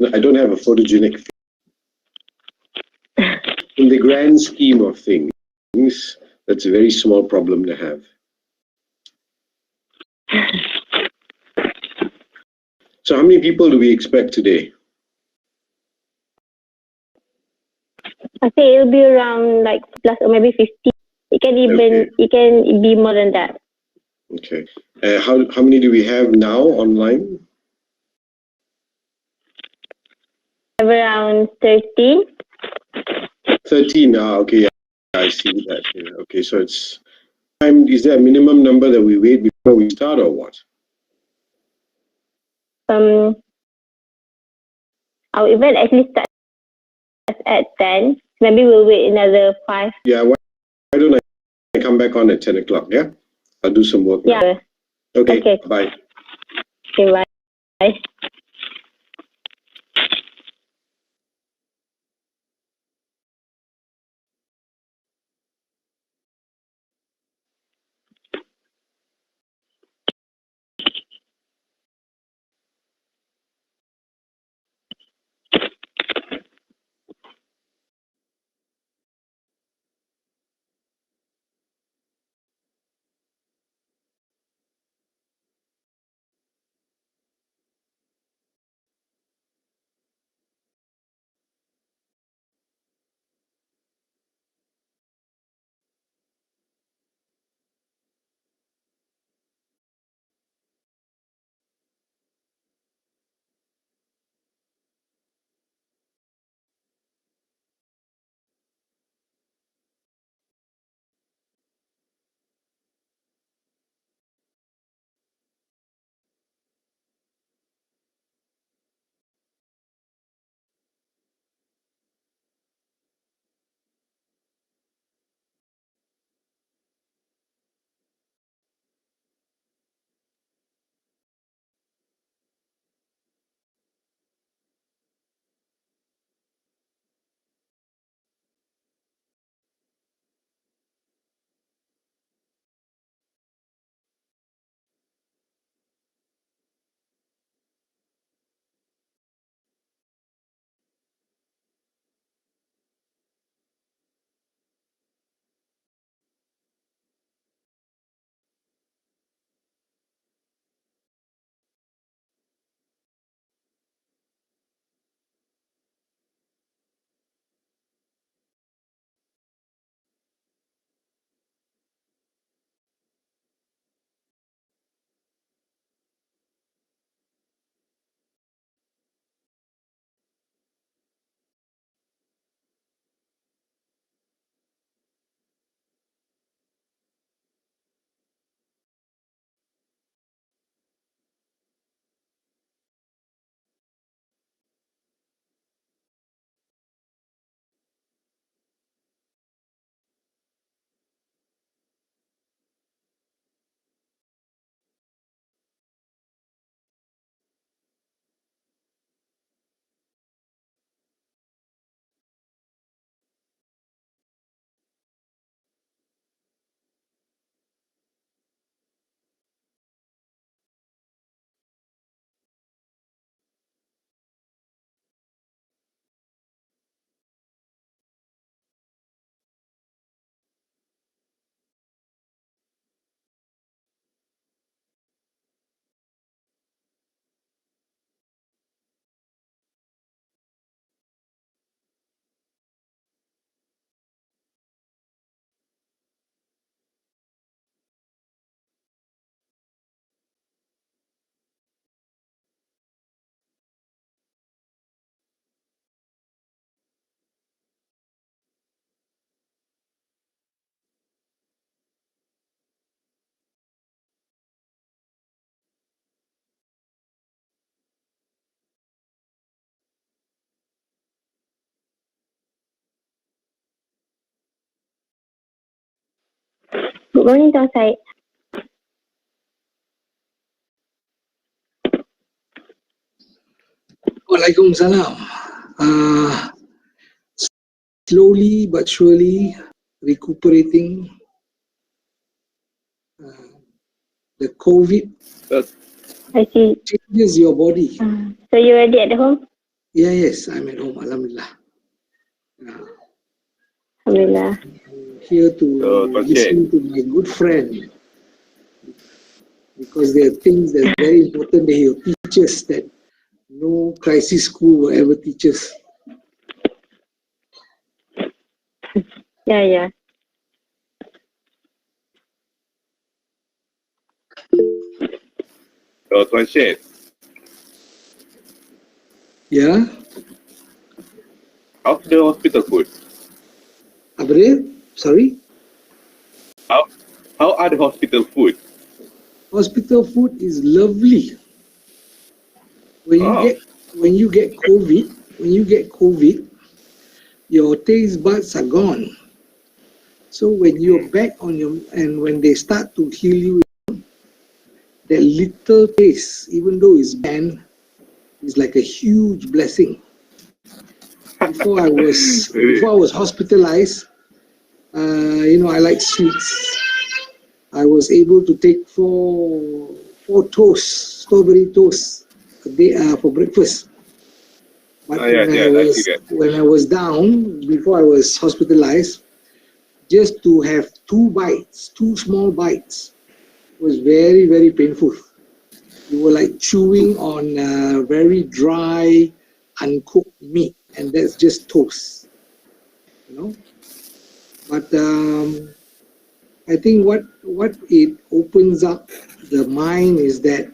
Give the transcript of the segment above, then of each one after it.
I don't have a photogenic face. In the grand scheme of things, that's a very small problem to have. So how many people do we expect today? I say it'll be around like plus or maybe 50. It can even it can be more than that. Okay. How many do we have now online? Around 13. 13. Okay. Yeah, I see that here. Okay, so it's time. Is there a minimum number that we wait before we start, or what? Our event actually starts at 10. Maybe we'll wait another 5. Yeah. Why don't I come back on at 10 o'clock? Yeah. I'll do some work. Yeah. Now. Okay. Bye. Okay. Bye. Good morning, Tuan Syed. Waalaikumsalam. Slowly but surely recuperating. The COVID I see. changes your body. So you ready at the home? Yeah, yes, I'm at home. Alhamdulillah. Alhamdulillah. I'm here to Tuan Syed. listen to my good friend because there are things that's very important that he'll teach us that no crisis school will ever teach us. Yeah. Tuan Syed, Yeah, how's the hospital food? apa dia? Sorry? How are the hospital food? Hospital food is lovely. When you Oh. get COVID, your taste buds are gone. So when you're back on and when they start to heal you, that little taste, even though it's banned, is like a huge blessing. Before I was hospitalized, I like sweets. I was able to take four toasts, strawberry toasts a day for breakfast. But I see that. when I was down, before I was hospitalized, just to have two small bites, was very, very painful. You were like chewing on very dry, uncooked meat, and that's just toast, But I think what it opens up the mind is that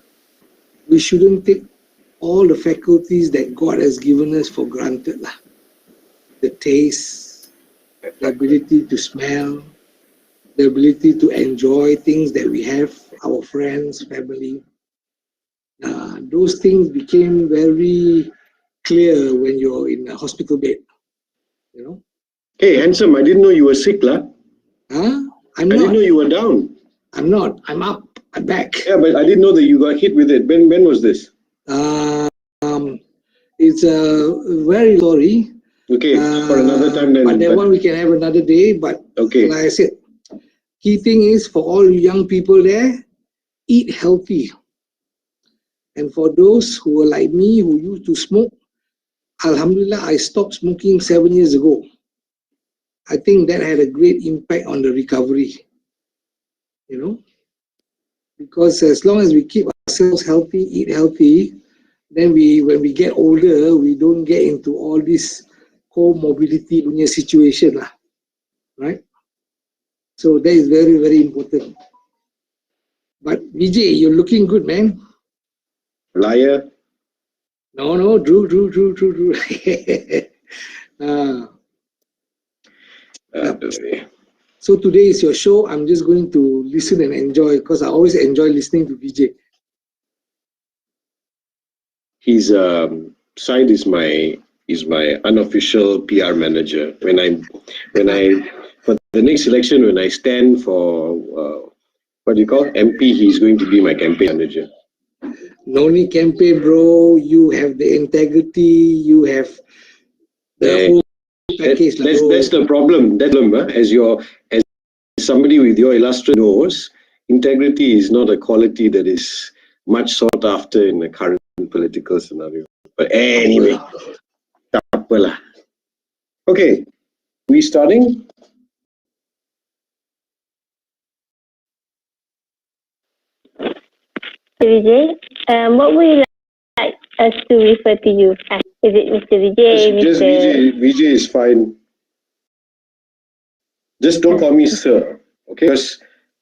we shouldn't take all the faculties that God has given us for granted. The taste, the ability to smell, the ability to enjoy things that we have, our friends, family. Those things became very clear when you're in a hospital bed, Hey, handsome, I didn't know you were sick, lah. Huh? I didn't know you were down. I'm not. I'm up. I'm back. Yeah, but I didn't know that you got hit with it. When was this? It's a very story. Okay, for another time then. But that one we can have another day. But Okay. like I said, key thing is for all young people there, eat healthy. And for those who are like me who used to smoke, Alhamdulillah, I stopped smoking 7 years ago. I think that had a great impact on the recovery. Because as long as we keep ourselves healthy, eat healthy, then when we get older, we don't get into all this comorbidity punya situation lah, right? So that is very, very important. But Vijay, you're looking good, man. Liar. No, Drew. So today is your show. I'm just going to listen and enjoy because I always enjoy listening to Vijay. His side is my unofficial PR manager. When I for the next election, when I stand for what do you call MP, he's going to be my campaign manager. No need campaign, bro. You have the integrity. You have the whole package. That's the problem. As somebody with your illustrious nose, integrity is not a quality that is much sought after in the current political scenario. But anyway, okay, we starting? Vijay, what would you like us to refer to you as? Is it Mr. Vijay, Just Mr. Vijay. Vijay is fine. Just don't call me sir, okay? Because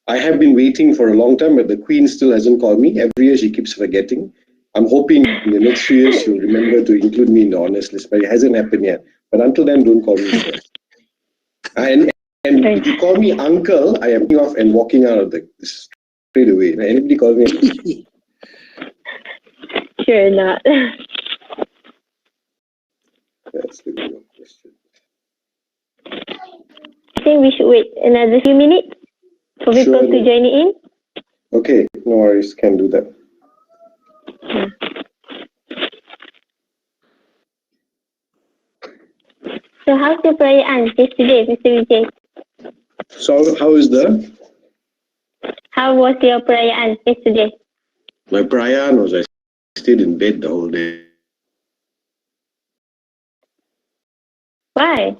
I have been waiting for a long time, but the Queen still hasn't called me. Every year she keeps forgetting. I'm hoping in the next few years she'll remember to include me in the honors list, but it hasn't happened yet. But until then, don't call me sir. And if you call me uncle, I am off and walking out of the straight away. Anybody call me? Sure not. That's the real question. I think we should wait another few minutes for people to join in. Okay, no worries, can do that. So how's your perayaan yesterday, Mr. Vijay? So how is How was your perayaan yesterday? my perayaan was I stayed in bed the whole day. Why?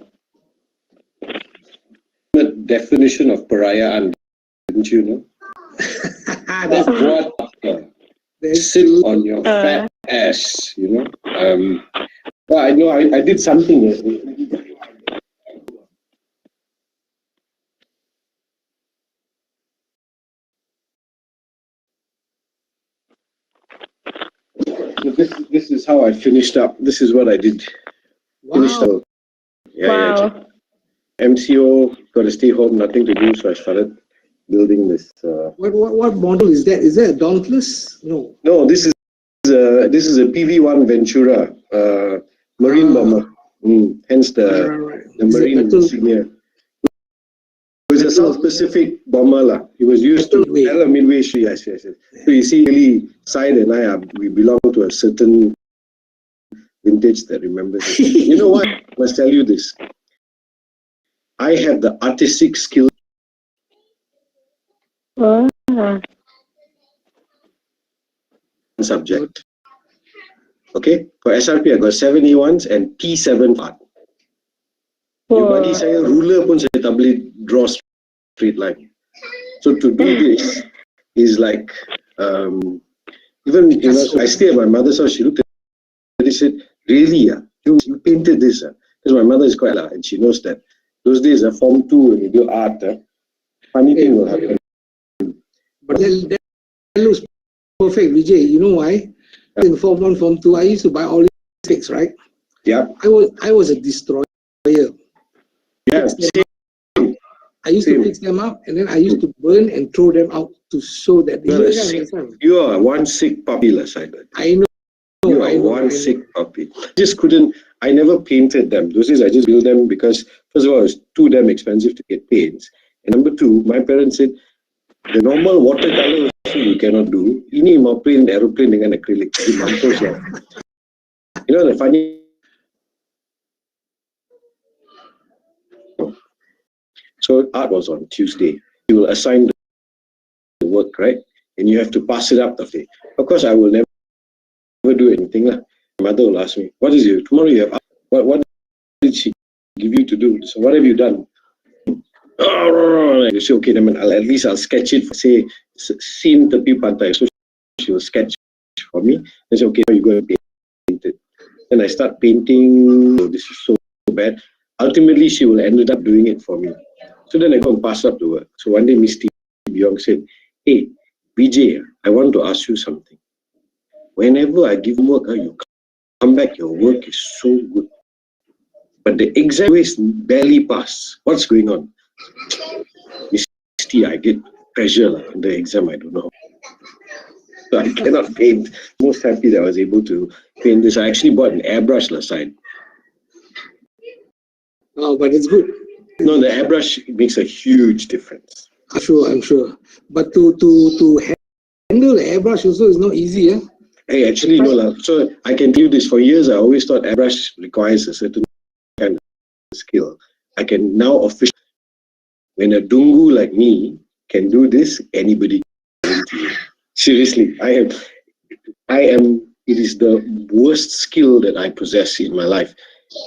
The definition of pariah, didn't you know? That's What? that's Sit true. on your fat ass, you know. Well, I know I did something. This is how I finished up. This is what I did. Finished Wow. up. Yeah, Wow. MCO, got to stay home, nothing to do, so I started building this. What model is that? Is that a Dauntless? No. No, this is a PV-1 Ventura, marine bomber. Hence the Right. the Is it marine metal? insignia. It was a South Pacific bomber lah. It was used to midway. Yes. So you see, really, Syed and I we belong to a certain vintage that remembers it. You know what? I must tell you this. I have the artistic skill Oh. subject. Okay, for SRP I got 7 A1s and P7 part. Bagi saya ruler pun saya tak boleh draw straight line. So to do this is like even I stay at my mother's house. She looked at it and said, "Really? You painted this?" Because my mother is quite and she knows that those days Form 2 when you do art, funny thing will happen. But that looks perfect, Vijay. You know why? In Form 1, Form 2, I used to buy all these sticks, right? Yeah. I was a destroyer. Yeah. I used to fix them up and then I used to burn and throw them out to show that You are one sick puppy, Syed. I know. You are one sick puppy. I never painted them. Those days I just built them because, first of all, it was too damn expensive to get paints. And number two, my parents said, the normal watercolor you cannot do. Ini mau print aeroplane dengan acrylic. You know the funny. So art was on Tuesday. You will assign the work, right? And you have to pass it up the day. Of course, I will never do anything. My mother will ask me, "What is it? Tomorrow you have art. What did she give you to do? So what have you done?" You say, "Okay, then at least I'll sketch it. Say, scene tepi pantai." So she will sketch for me. Then say, "Okay, now you go and paint it." Then I start painting. Oh, this is so bad. Ultimately, she will end up doing it for me. So then I go and pass up the work. So one day, Miss T. Byong said, "Hey, BJ, I want to ask you something. Whenever I give work, you come back, your work is so good. But the exam is barely pass. What's going on?" Miss T, I get pressure in the exam, I don't know. So I cannot paint. Most happy that I was able to paint this. I actually bought an airbrush last night. Oh, but it's good. No, the airbrush makes a huge difference. I'm sure. But to handle the airbrush also is not easy, eh? Hey, actually, no. So I can tell you this. For years, I always thought airbrush requires a certain kind of skill. I can now officially, when a dungu like me can do this, anybody can do it. Seriously, I am. It is the worst skill that I possess in my life.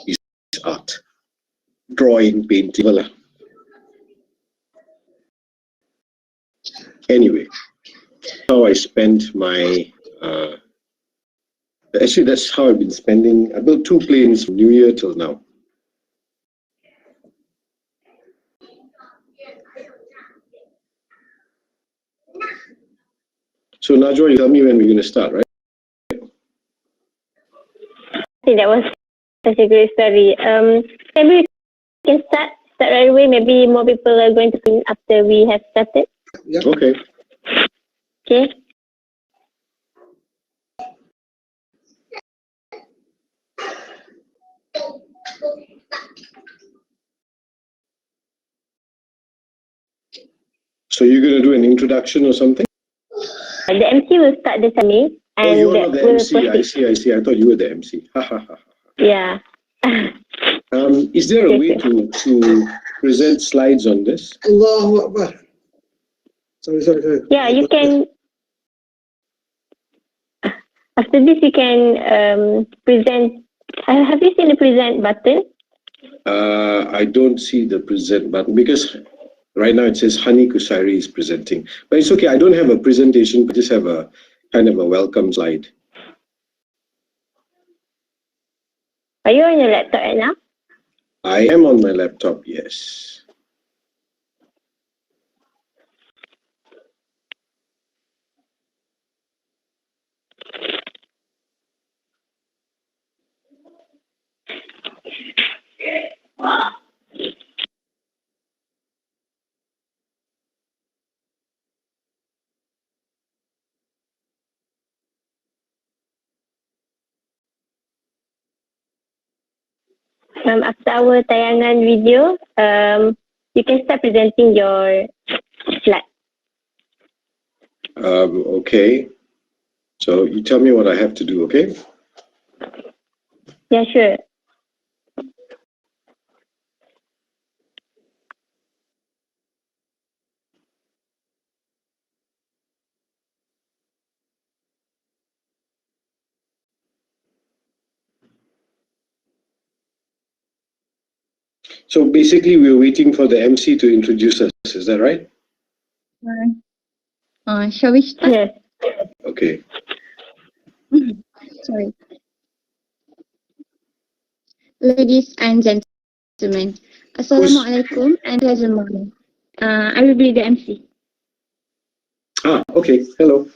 Is art, drawing, painting. Anyway, how I spent my. Actually, that's how I've been spending. I built 2 planes from New Year till now. So Najwa, you tell me when we're going to start, right? I think that was such a great story. Maybe we can start right away. Maybe more people are going to come after we have started. Yep. Okay. Okay. So you're going to do an introduction or something? The MC will start the timing. Oh, you're not the MC. I see. I thought you were the MC. Yeah. Is there a way to present slides on this? Allahu Akbar. Sorry. Yeah, you can. After this, you can present. Have you seen the present button? I don't see the present button because right now it says Hani Kusairi is presenting. But it's okay. I don't have a presentation. I just have a kind of a welcome slide. Are you on your laptop right now? I am on my laptop, yes. After our tayangan video, you can start presenting your slide. Okay. So you tell me what I have to do, okay? Yeah, sure. So basically, we're waiting for the MC to introduce us. Is that right? Shall we start? Yes. Okay. Sorry. Ladies and gentlemen, Assalamualaikum and pleasant morning. I will be the MC. Okay. Hello.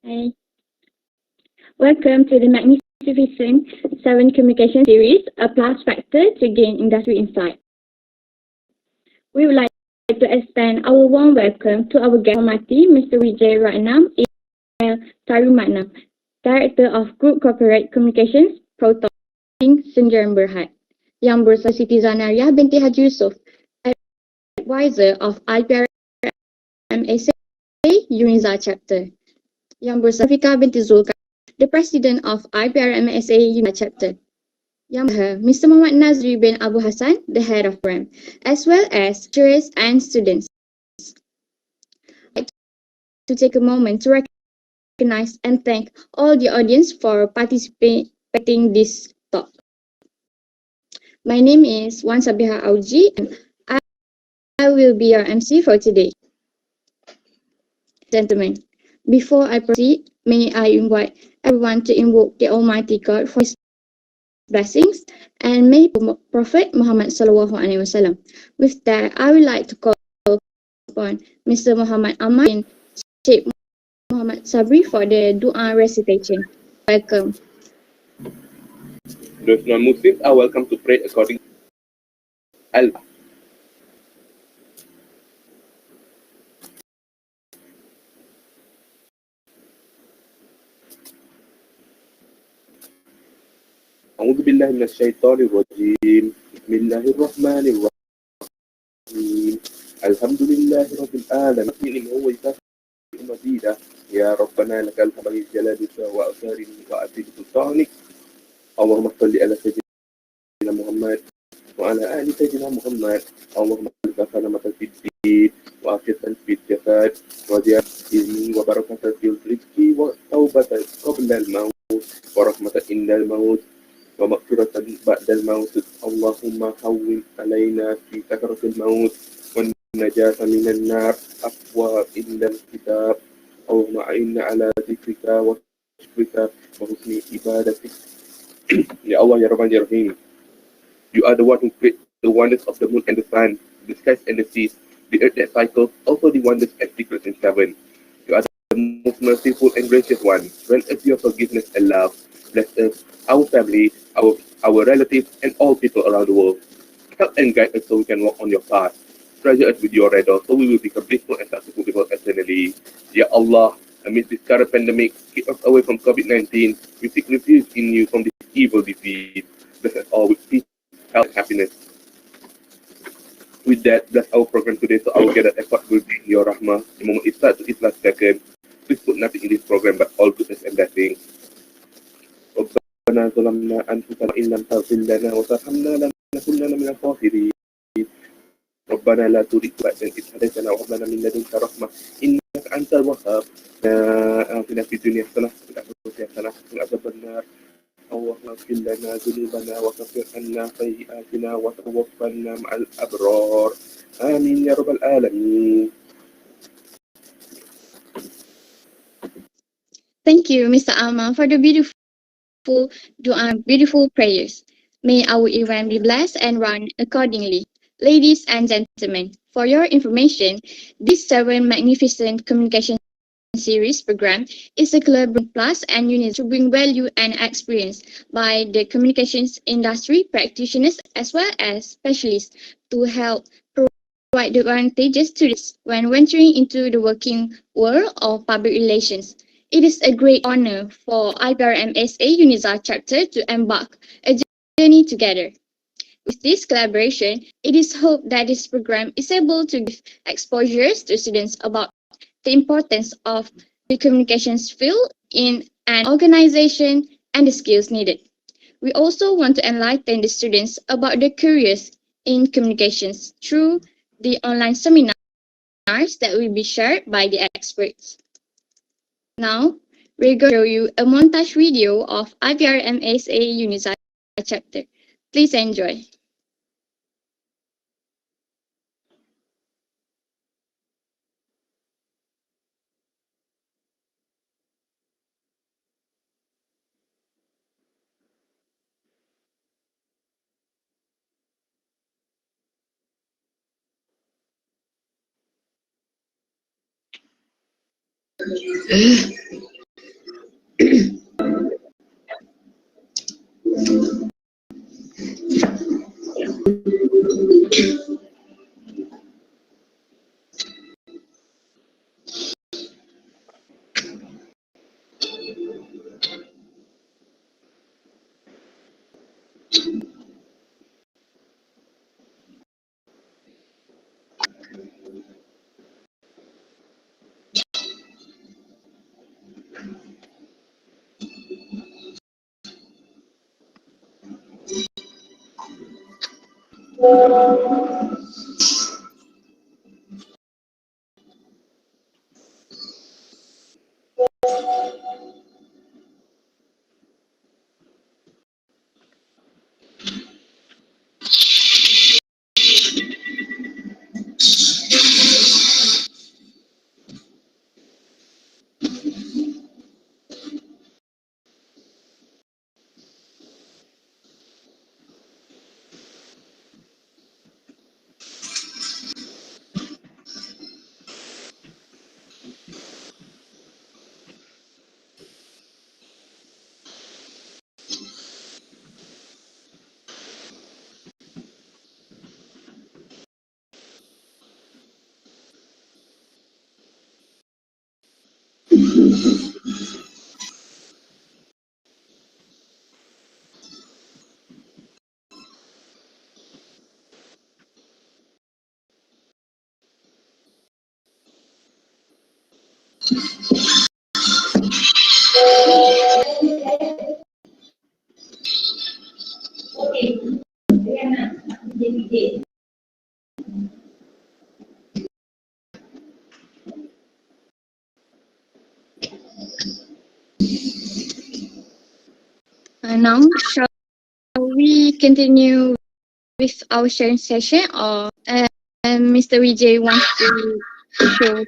Hi. Welcome to the Magnificent 7 Communication Series, a plus factor to gain industry insight. We would like to extend our warm welcome to our guest, Mr. Vijay Ratnam Tarumatnam, Director of Group Corporate Communications, Proton Senjaran Berhad, Yang Bersama Siti Zanaria binti Haji Yusof, Advisor of IPRMSA Uniza Chapter, Yang Bersama Fika binti Zulka, the President of IPRMSA Uniza Chapter, Yang Mr. Muhammad Nazri bin Abu Hassan, the Head of program, as well as lecturers and students. I'd like to take a moment to recognize and thank all the audience for participating in this talk. My name is Wan Sabiha Auji and I will be your MC for today. Gentlemen, before I proceed, may I invite everyone to invoke the Almighty God for His blessings and may Prophet Muhammad Sallallahu Alaihi Wasallam. With that, I would like to call upon Mr. Muhammad Ahmad and Sheikh Muhammad Sabri for the Dua recitation. Welcome. Those non-Muslims are welcome to pray according to Allah. أعوذ بالله من الشيطان الرجيم بسم الله الرحمن الرحيم الحمد لله رب العالمين هو يكافئ مزيدا يا ربنا لك الحمد جلالك وأثاره وأسيد سلطانك اللهم صل على سيدنا محمد وعلى آل سيدنا محمد اللهم لك سلامة في الدين وعافية في الجسد وزيادة علم وبركة في الرزق وتوبة قبل الموت ورحمة عند الموت ومغفرة بعد الموت اللهم هون علينا في سكرة الموت والنجاة من النار أقوى عند الكتاب اللهم أعنا على ذكرك وشكرك وحسن عبادتك Ya Allah, Ya Rahman, Ya Rahim. You are the one who created the wonders of the moon and the sun, the skies and the seas, the earth that cycles, also the wonders and secrets in heaven. You are the most merciful and gracious one. Grant us your forgiveness and love. Bless us, our family, our relatives, and all people around the world. Help and guide us so we can walk on your path. Treasure us with your redor so we will become peaceful and successful people eternally. Ya Allah, amidst this current pandemic, keep us away from COVID-19. We seek refuge in you from this evil disease. Bless us all with peace, health, and happiness. With that, bless our program today so our gathered effort will bring your rahmah. The moment it starts to its last second, please put nothing in this program but all goodness and blessings. ربنا ظلمنا أنفسنا إن لم تغفر لنا وترحمنا لنكونن من الخاسرين ربنا لا تزغ بعد إذ هديتنا وهب لنا من لدنك رحمة إنك أنت الوهاب آتنا في الدنيا حسنة وفي الآخرة حسنة وقنا عذاب النار اللهم اغفر لنا ذنوبنا وكفر عنا سيئاتنا وتوفنا مع الأبرار آمين يا رب العالمين. Thank you, Mr. Alma, for the beautiful prayers. May our event be blessed and run accordingly. Ladies and gentlemen, for your information, this 7 Magnificent Communication Series program is a collaboration plus and unit to bring value and experience by the communications industry practitioners as well as specialists to help provide the advantages to this when venturing into the working world of public relations. It is a great honor for IPRMSA UNISA chapter to embark a journey together. With this collaboration, it is hoped that this program is able to give exposures to students about the importance of the communications field in an organization and the skills needed. We also want to enlighten the students about their careers in communications through the online seminars that will be shared by the experts. Now, we're going to show you a montage video of IPRMSA UNISA chapter. Please enjoy. Now, shall we continue with our sharing session, or Mr. Vijay wants to show?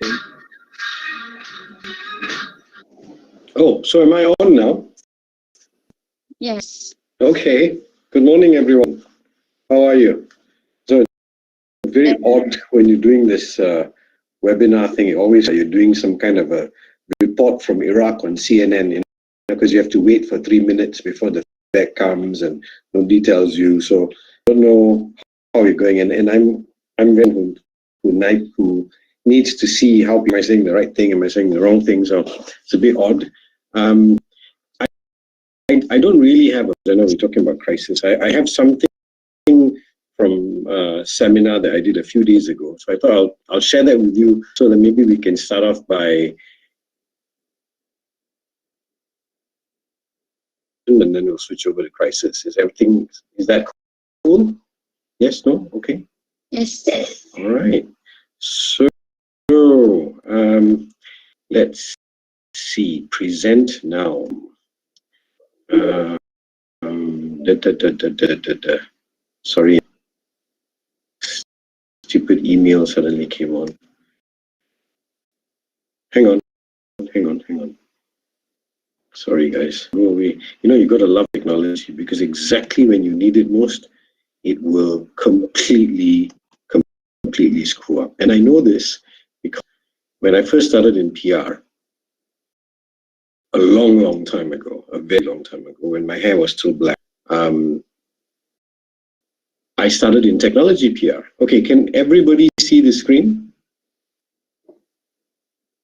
Oh, so am I on now? Yes. Okay. Good morning, everyone. How are you? So it's very odd when you're doing this webinar thing. You're doing some kind of a report from Iraq on CNN, because you have to wait for 3 minutes before the feedback comes and no details you. So I don't know how you're going. And I'm one who needs to see how am I saying the right thing, am I saying the wrong thing. So it's a bit odd. I don't really have I know we're talking about crisis. I have something from a seminar that I did a few days ago. So I thought I'll share that with you so that maybe we can start off by, and then we'll switch over to crisis. Is that cool? Yes, no? Okay. Yes. All right. So let's see, present now. Sorry, stupid email suddenly came on. Hang on. Sorry, guys. Go away. You know, you got to love technology, because exactly when you need it most, it will completely screw up. And I know this because when I first started in PR, a long time ago, a very long time ago, when my hair was still black, I started in technology PR. Okay, can everybody see the screen?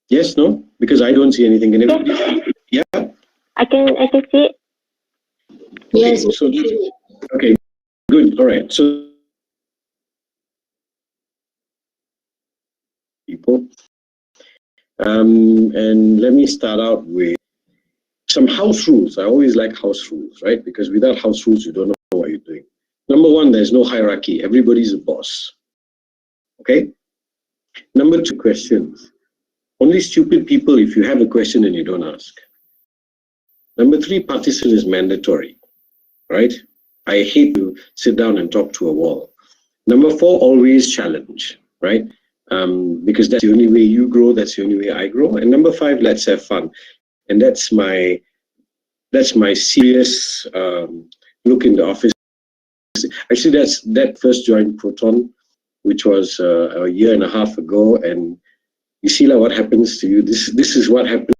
Yes, no? Because I don't see anything. Can everybody see? Yeah? I can see it. Okay, so okay, good. All right. So people, and let me start out with some house rules. I always like house rules, right? Because without house rules, you don't know what you're doing. Number one, there's no hierarchy. Everybody's a boss. Okay? Number two, questions. Only stupid people if you have a question and you don't ask. Number three, partition is mandatory, right? I hate to sit down and talk to a wall. Number four, always challenge, right? Because that's the only way you grow, that's the only way I grow. And number five, let's have fun. And that's my serious look in the office. Actually, that first joined Proton, which was a year and a half ago, and you see like what happens to you. This is what happens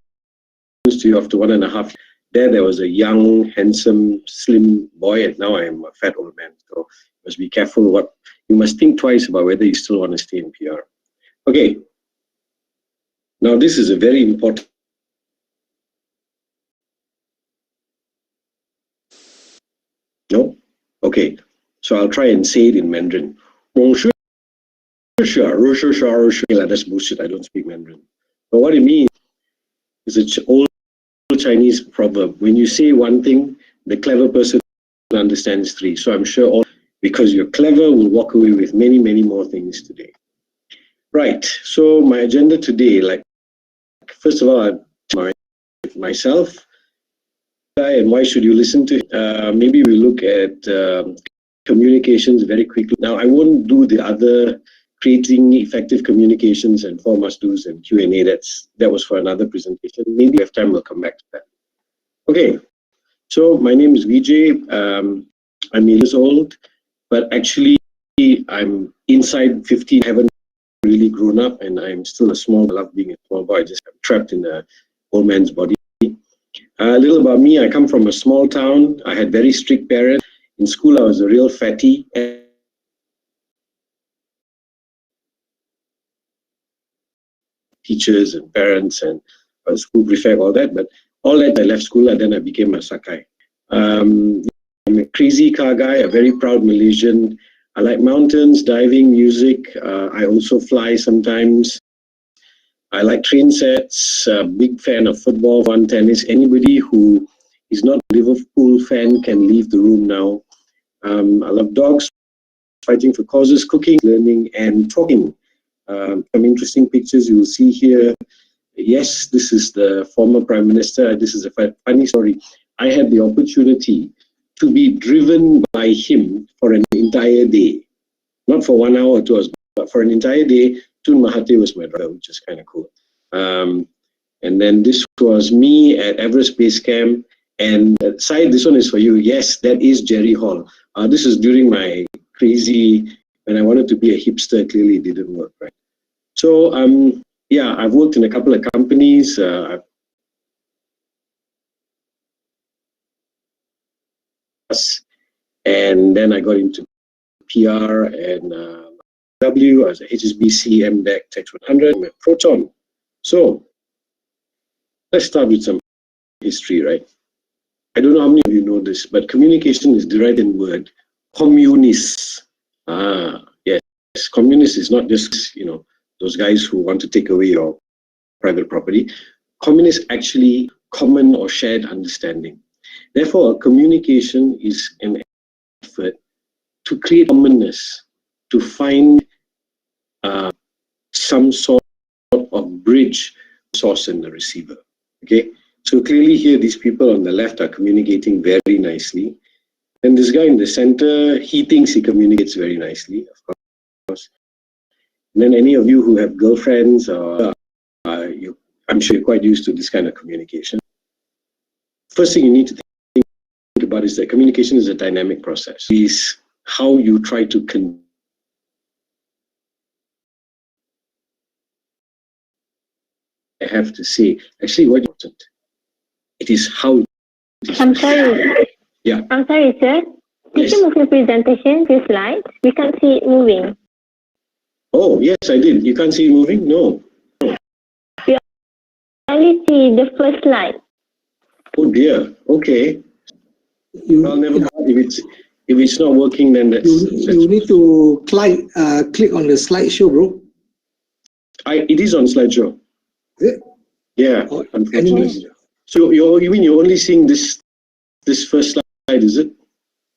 to you after 1.5 years. There was a young, handsome, slim boy, and now I am a fat old man. So you must be careful. You must think twice about whether you still want to stay in PR. Okay. Now this is a very important. No? Okay. So I'll try and say it in Mandarin. Bonjour. That's bullshit. I don't speak Mandarin. But what it means is an old Chinese proverb. When you say one thing, the clever person understands three. So I'm sure because you're clever, will walk away with many, many more things today. Right. So my agenda today, like, first of all, myself, and why should you listen to it? Maybe we look at communications very quickly. Now, I won't do the other creating effective communications and 4 must-dos and Q&A. That was for another presentation. Maybe if time, we'll come back to that. Okay. So my name is Vijay. I'm 8 years old, but actually I'm inside 50. I haven't really grown up, and I'm still a small. I love being a small boy. I'm trapped in an old man's body. A little about me. I come from a small town. I had very strict parents. In school, I was a real fatty. Teachers and parents and school prefect, all that. But all that, I left school and then I became a Sakai. I'm a crazy car guy, a very proud Malaysian. I like mountains, diving, music. I also fly sometimes. I like train sets, big fan of football, fun, tennis. Anybody who is not a Liverpool fan can leave the room now. I love dogs, fighting for causes, cooking, learning, and talking. Some interesting pictures you will see here. Yes, this is the former Prime Minister. This is a funny story. I had the opportunity to be driven by him for an entire day. Not for 1 hour or 2 hours, but for an entire day. Tun Mahathir was my driver, which is kind of cool. And then this was me at Everest Base Camp. And Syed, this one is for you. Yes, that is Jerry Hall. This is during my crazy, when I wanted to be a hipster, clearly it didn't work, right? So, yeah, I've worked in a couple of companies. And then I got into PR and I was at HSBC, MDEC, Tech 100, I'm at Proton. So, let's start with some history, right? I don't know how many of you know this, but communication is derived in word communists. Yes, communist is not just, those guys who want to take away your private property. Communist actually common or shared understanding. Therefore, communication is an effort to create commonness, to find some sort of bridge source and the receiver. Okay, so clearly here these people on the left are communicating very nicely. Then this guy in the center, he thinks he communicates very nicely, of course. And then any of you who have girlfriends, or I'm sure you're quite used to this kind of communication. First thing you need to think about is that communication is a dynamic process. It's how you try to I have to say, actually, what important. It is how. I'm sorry. Yeah. I'm sorry, sir. Did Yes. you move your presentation to slides? We can't see it moving. Oh, yes, I did. You can't see it moving? No. We only see the first slide. Oh dear. Okay. Well, never mind. If it's not working, then you need to click on the slideshow, bro. It is on slideshow. Is it? Yeah. Oh, Unfortunately. So you mean you're only seeing this first slide, is it?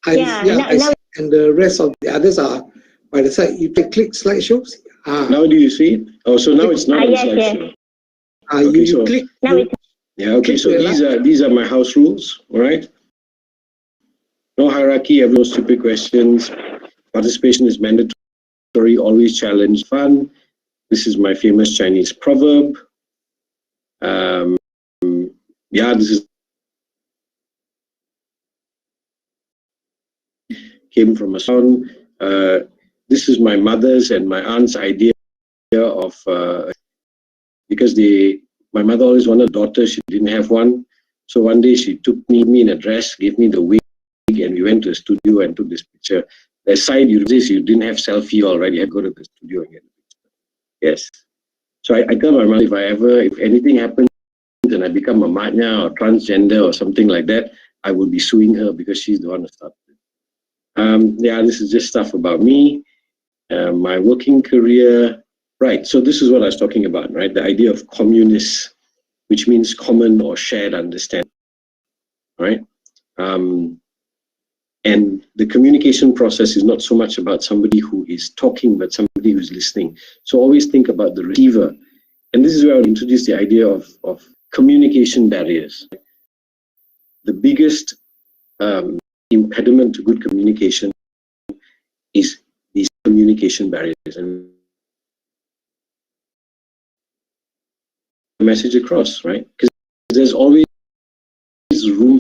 I see, and the rest of the others are by the side. You can click slideshows. Now do you see it? Oh, so now it's not on yes, slideshow. yes. Okay, you click. Now it's Yeah. Okay. So these are my house rules. All right. No hierarchy. No stupid questions. Participation is mandatory. Always challenge. Fun. This is my famous Chinese proverb. Yeah, this is came from a song. This is my mother's and my aunt's idea of because my mother always wanted a daughter, she didn't have one. So one day she took me in a dress, gave me the wig, and we went to a studio and took this picture. The side you didn't have selfie already. You had to go to the studio and get the picture. Yes. So I tell my mother, if anything happens and I become a matnya or transgender or something like that, I will be suing her because she's the one who started it. Yeah, this is just stuff about me, my working career. Right, so this is what I was talking about, right? The idea of communist, which means common or shared understanding, right? And the communication process is not so much about somebody who is talking, but somebody who's listening. So always think about the receiver. And this is where I'll introduce the idea of communication barriers. The biggest impediment to good communication is these communication barriers. And the message across, right? Because there's always room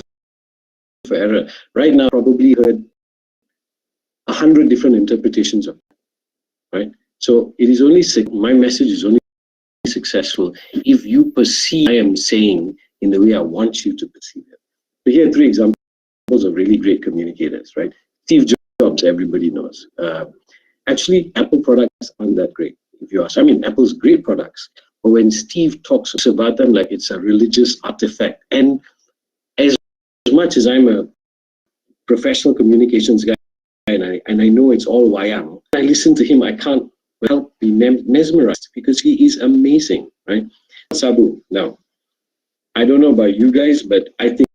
for error. Right now, probably heard 100 different interpretations of it, right? So it is only my message is only successful if you perceive I am saying in the way I want you to perceive it. So here are 3 examples of really great communicators, right? Steve Jobs, everybody knows. Actually, Apple products aren't that great, if you ask. I mean, Apple's great products, but when Steve talks about them like it's a religious artifact, and as much as I'm a professional communications guy, and I know it's all wayang, I listen to him, I can't help be mesmerized because he is amazing, right? Sabu, now, I don't know about you guys, but I think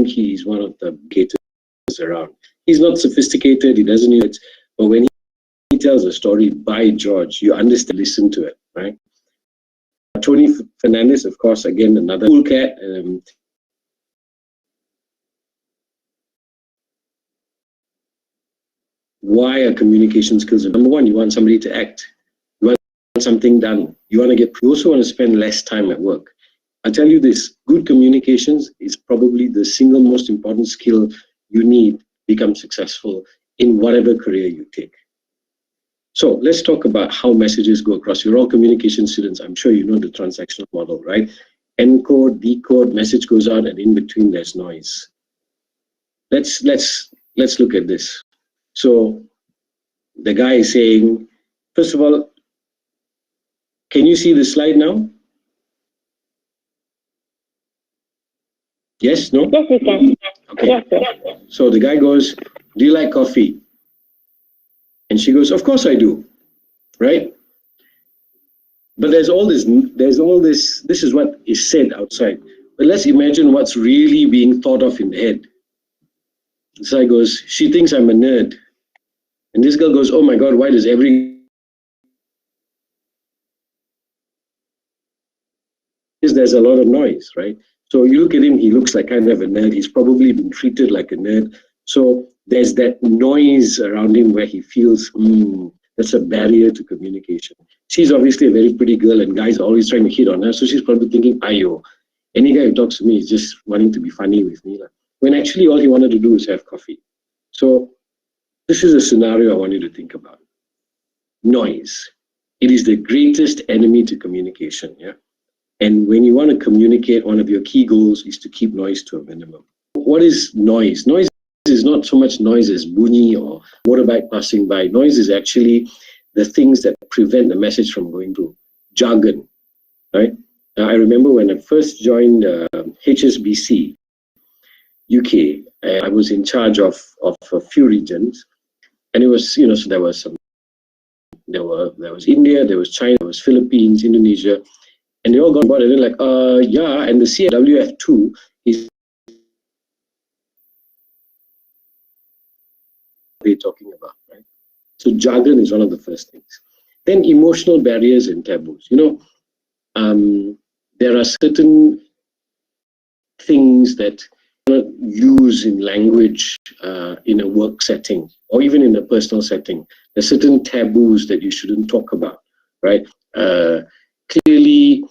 he's one of the greatest around. He's not sophisticated, he doesn't use it, but when he tells a story, by George, you understand, listen to it, right? Tony Fernandez, of course, again, another cool cat. Why are communication skills? Number one, you want somebody to act. You want something done. You also want to spend less time at work. I'll tell you this, good communications is probably the single most important skill you need to become successful in whatever career you take. So let's talk about how messages go across. You're all communication students. I'm sure you know the transactional model, right? Encode, decode, message goes out, and in between there's noise. Let's look at this. So the guy is saying, first of all, can you see the slide now? Yes, no? yes, we can. Okay. Yes, yes. So the guy goes, do you like coffee? And she goes, of course I do, right? But there's all this, this is what is said outside. But let's imagine what's really being thought of in the head. This guy goes, she thinks I'm a nerd. And this girl goes, oh my God, why does there's a lot of noise, right? So you look at him, he looks like kind of a nerd. He's probably been treated like a nerd. So there's that noise around him where he feels, that's a barrier to communication. She's obviously a very pretty girl and guys are always trying to hit on her. So she's probably thinking, ayo, any guy who talks to me is just wanting to be funny with me. When actually all he wanted to do was have coffee. So this is a scenario I want you to think about. Noise. It is the greatest enemy to communication. Yeah. And when you want to communicate, one of your key goals is to keep noise to a minimum. What is noise? Noise is not so much noise as bunyi or motorbike passing by. Noise is actually the things that prevent the message from going through. Jargon, right? Now, I remember when I first joined HSBC UK, I was in charge of a few regions, and it was, so there was India, there was China, there was Philippines, Indonesia, and they all got on board and they're like, yeah, and the CWF2 is we're talking about, right? So jargon is one of the first things. Then emotional barriers and taboos. There are certain things that you cannot use in language in a work setting or even in a personal setting. There's certain taboos that you shouldn't talk about, right? Clearly,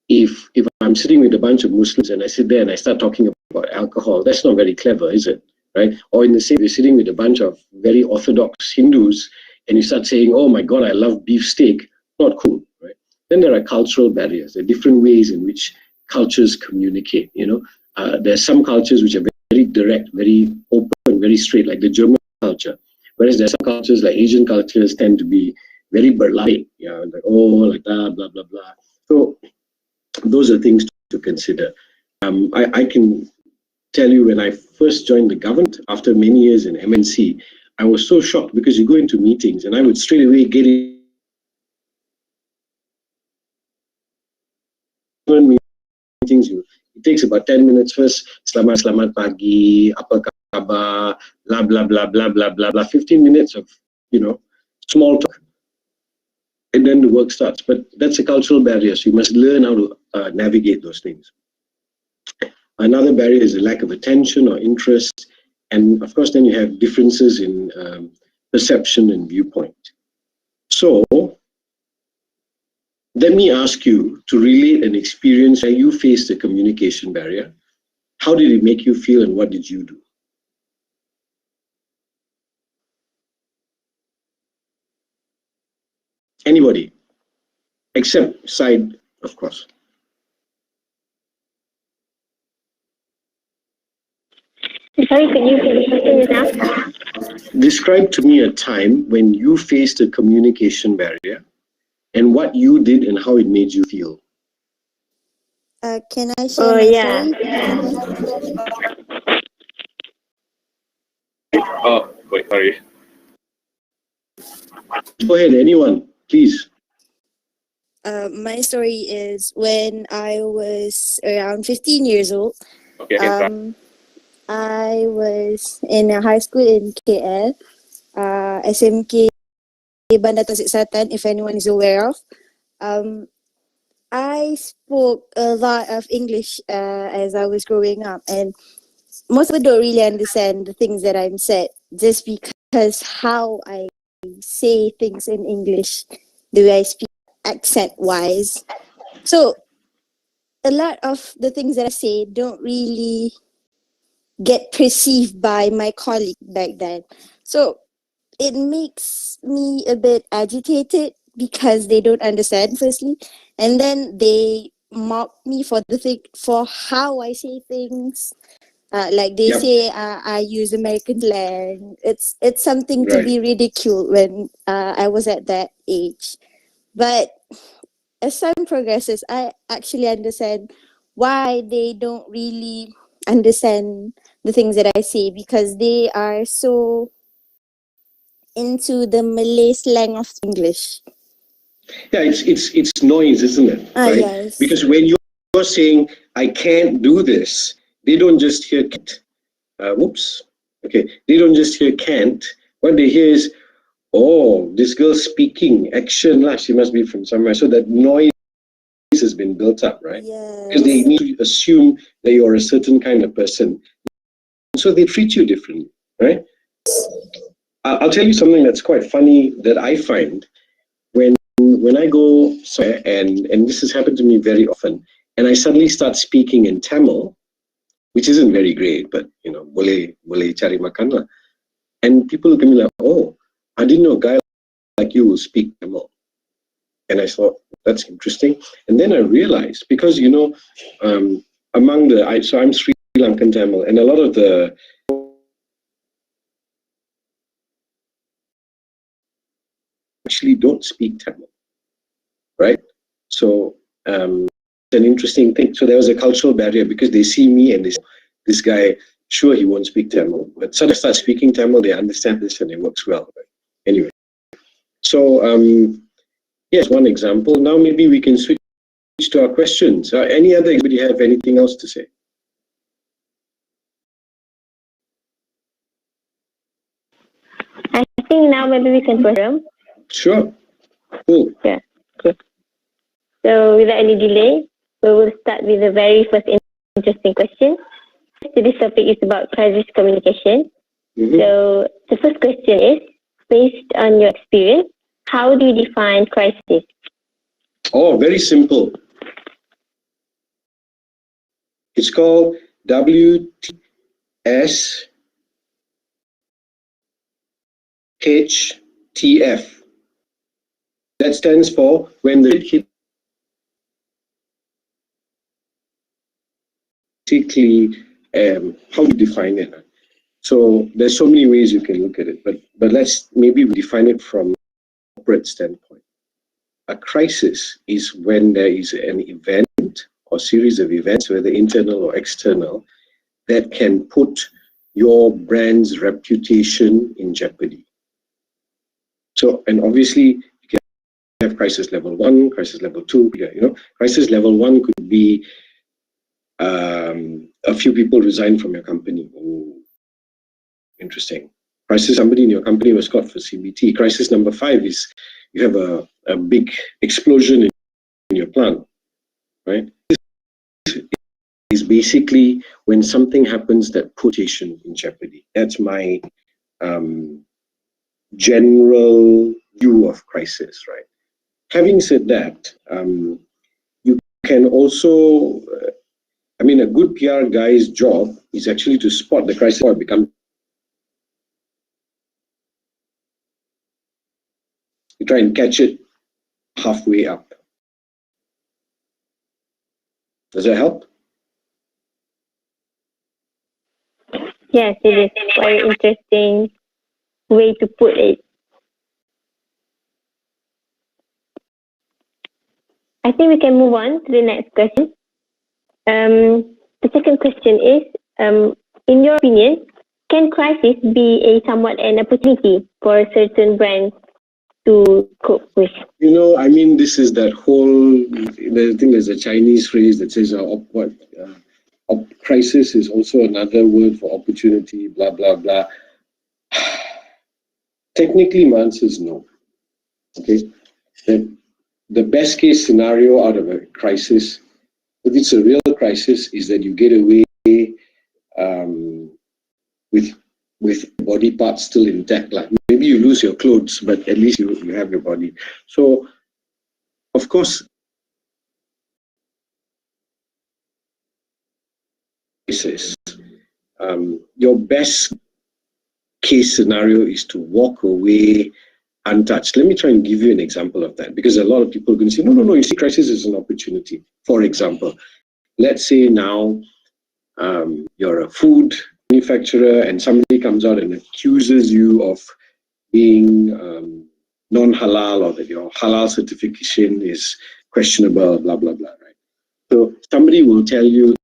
if I'm sitting with a bunch of Muslims and I sit there and I start talking about alcohol, that's not very clever, is it? Right? Or in the same, you're sitting with a bunch of very orthodox Hindus and you start saying, oh my God, I love beef steak. Not cool, right? Then there are cultural barriers. There are different ways in which cultures communicate, There are some cultures which are very direct, very open, very straight, like the German culture. Whereas there are some cultures, like Asian cultures, tend to be very burlesque, like, oh, like that, blah, blah, blah. So those are things to consider. I can tell you, when I first joined the government, after many years in MNC, I was so shocked because you go into meetings and I would straight away get in meetings. It takes about 10 minutes first, selamat pagi, apa khabar, blah, blah, blah, blah, blah, blah, blah, 15 minutes of, small talk. And then the work starts. But that's a cultural barrier, so you must learn how to navigate those things. Another barrier is a lack of attention or interest. And of course, then you have differences in perception and viewpoint. So let me ask you to relate an experience where you faced a communication barrier. How did it make you feel and what did you do? Anybody? Except Syed, of course. Sorry, can you repeat now? Describe to me a time when you faced a communication barrier and what you did and how it made you feel. Can I share my story? Oh, wait, sorry. Go ahead, anyone, please. My story is when I was around 15 years old. Okay, I was in a high school in KL, SMK Bandar Tasik Selatan, if anyone is aware of. I spoke a lot of English as I was growing up, and most people don't really understand the things that I'm said just because how I say things in English, the way I speak accent-wise. So a lot of the things that I say don't really get perceived by my colleague back then. So it makes me a bit agitated because they don't understand, firstly, and then they mock me for for how I say things. Like they say, I use American slang. It's something to be ridiculed when I was at that age. But as time progresses, I actually understand why they don't really understand the things that I say, because they are so into the Malay slang of English. Yeah, it's noise, isn't it? Right? Yes. Because when you're saying, I can't do this, they don't just hear can't. They don't just hear can't. What they hear is, oh, this girl's speaking, action, she must be from somewhere. So that noise has been built up, right? Yes. Because they need to assume that you're a certain kind of person. So they treat you differently. right? I'll tell you something that's quite funny that I find when I go somewhere, and this has happened to me very often, and I suddenly start speaking in Tamil, which isn't very great, but boleh cari makan lah. And people look at me like, oh, I didn't know a guy like you will speak Tamil. And I thought, that's interesting. And then I realized, because, so I'm Sri Lankan Tamil, and a lot of the actually don't speak Tamil, right? So it's an interesting thing. So there was a cultural barrier because they see me and they say, this guy, sure, he won't speak Tamil, but suddenly I start speaking Tamil, they understand this and it works well. Right? Anyway, so yes, one example. Now maybe we can switch to our questions. Anybody have anything else to say? I think now maybe we can proceed. Sure. Cool. Yeah. Okay. So without any delay, we will start with the very first interesting question. So this topic is about crisis communication. Mm-hmm. So the first question is, based on your experience, how do you define crisis? Oh, very simple. It's called WTSHTF. That stands for when the hit particularly how do you define it? So there's so many ways you can look at it, but let's maybe define it from a corporate standpoint. A crisis is when there is an event or series of events, whether internal or external, that can put your brand's reputation in jeopardy. So, and obviously you can have crisis level 1, crisis level 2. Crisis level 1 could be a few people resign from your company. Oh, interesting. Crisis, somebody in your company was caught for CBT. Crisis number 5 is you have a big explosion in your plant, right? This is basically when something happens that puts reputation in jeopardy. That's my general view of crisis, right? Having said that, you can also, a good PR guy's job is actually to spot the crisis or become. You try and catch it halfway up. Does that help? Yes, it is very interesting way to put it. I think we can move on to the next question. The second question is, in your opinion, can crisis be somewhat an opportunity for certain brands to cope with? This is that whole, I think there's a Chinese phrase that says crisis is also another word for opportunity, blah, blah, blah. Technically, my answer is no. Okay? The best case scenario out of a crisis, if it's a real crisis, is that you get away with body parts still intact. Like maybe you lose your clothes, but at least you have your body. So, of course, your best case scenario is to walk away untouched. Let me try and give you an example of that, because a lot of people are going to say, no, you see, crisis is an opportunity. For example, let's say now you're a food manufacturer and somebody comes out and accuses you of being non-halal, or that your halal certification is questionable, blah, blah, blah, right? So somebody will tell you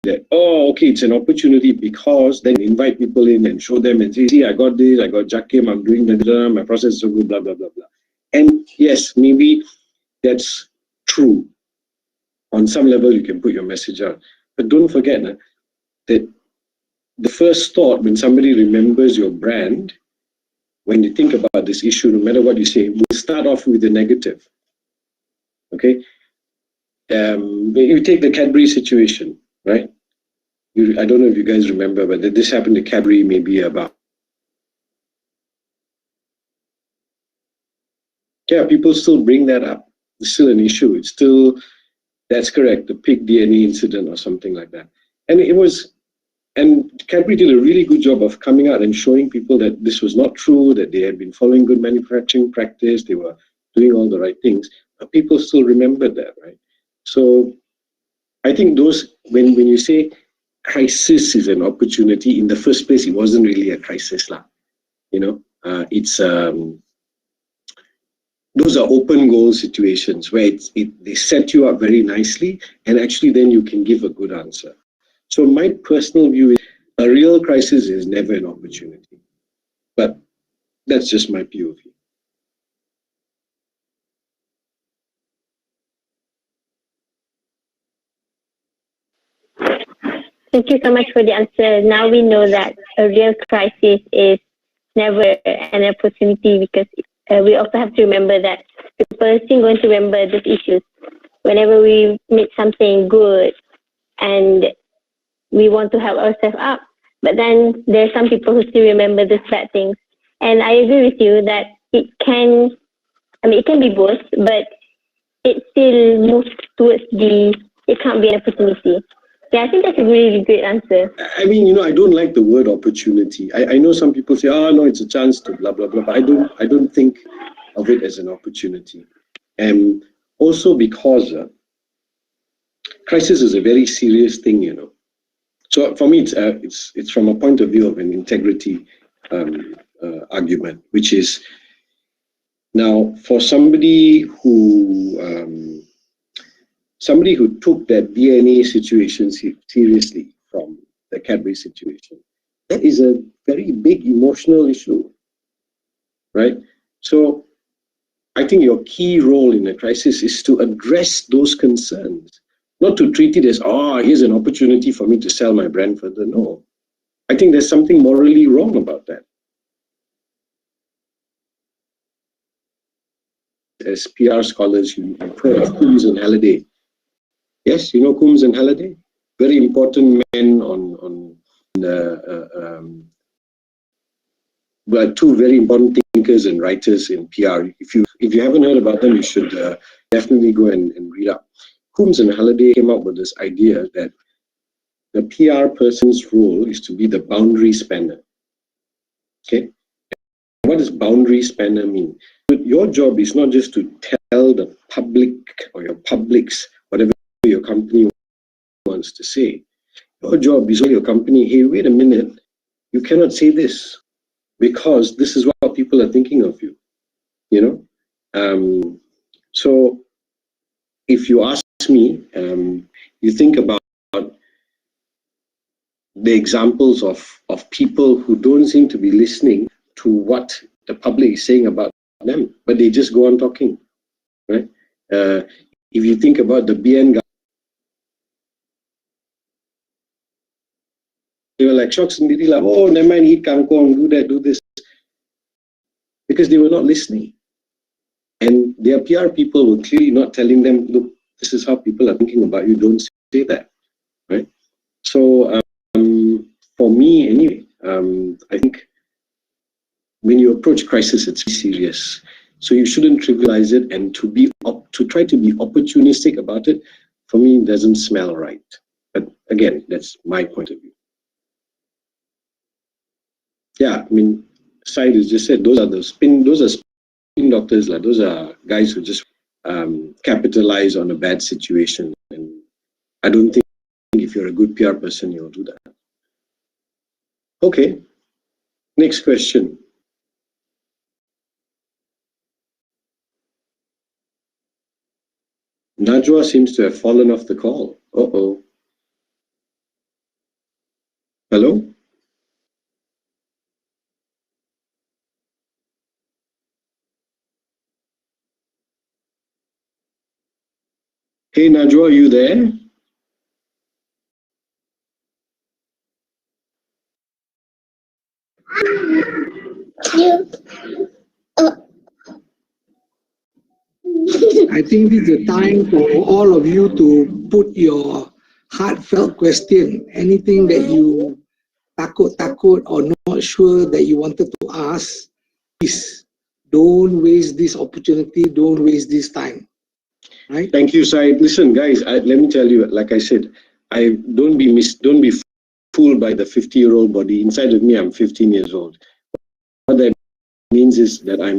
that, oh, okay, it's an opportunity, because then invite people in and show them and say, see, I got this, I got Jakim, I'm doing that, my process is so good, blah, blah, blah, blah. And yes, maybe that's true. On some level, you can put your message out. But don't forget that the first thought when somebody remembers your brand, when you think about this issue, no matter what you say, will start off with the negative. Okay? You take the Cadbury situation, right? I don't know if you guys remember, but this happened to Cadbury maybe about Yeah, people still bring that up. It's still an issue. It's still, that's correct, the pig DNA incident or something like that. And Cadbury did a really good job of coming out and showing people that this was not true, that they had been following good manufacturing practice, they were doing all the right things, but people still remember that, right? So I think when you say crisis is an opportunity, in the first place, it wasn't really a crisis, lah. Those are open goal situations where they set you up very nicely, and actually then you can give a good answer. So my personal view is a real crisis is never an opportunity. But that's just my POV. Thank you so much for the answer. Now we know that a real crisis is never an opportunity, because we also have to remember that people are still going to remember these issues. Whenever we make something good and we want to help ourselves up, but then there are some people who still remember these bad things. And I agree with you that it can be both, but it still moves towards it can't be an opportunity. Yeah, I think that's a really great answer. I mean, I don't like the word opportunity. I know some people say, oh, no, it's a chance to blah, blah, blah. But I don't think of it as an opportunity. And also because crisis is a very serious thing, So for me, it's from a point of view of an integrity argument, which is now for somebody who took that DNA situation seriously from the Cadbury situation, that is a very big emotional issue, right? So I think your key role in a crisis is to address those concerns, not to treat it as, here's an opportunity for me to sell my brand further. No, I think there's something morally wrong about that. As PR scholars, you've heard of Coombs and Halliday. Yes, you know Coombs and Halliday? Very important men but two very important thinkers and writers in PR. If you haven't heard about them, you should definitely go and read up. Coombs and Halliday came up with this idea that the PR person's role is to be the boundary spanner. Okay? What does boundary spanner mean? Your job is not just to tell the public or your publics whatever your company wants to say. Your job is to tell your company, hey, wait a minute, you cannot say this because this is what people are thinking of you. So if you ask me, you think about the examples of people who don't seem to be listening to what the public is saying about them, but they just go on talking, right? If you think about the BN guy, they were like shocked sendiri lah, oh, never mind, eat kangkong, do that, do this, because they were not listening. And their PR people were clearly not telling them, look, this is how people are thinking about you, don't say that, right? So for me anyway, I think when you approach crisis, it's serious. So you shouldn't trivialize it, and to try to be opportunistic about it, for me, doesn't smell right. But again, that's my point of view. Yeah, I mean, Syed has just said those are spin doctors, like those are guys who just capitalize on a bad situation. And I don't think if you're a good PR person, you'll do that. Okay, next question. Najwa seems to have fallen off the call. Uh-oh. Hello? Hey, Najwa, are you there? I think this is the time for all of you to put your heartfelt question, anything that you takut or not sure that you wanted to ask, please don't waste this opportunity, don't waste this time, right? Thank you, Syed. Listen, guys, let me tell you, like I said, don't be fooled by the 50-year-old body. Inside of me, I'm 15 years old. What that means is that I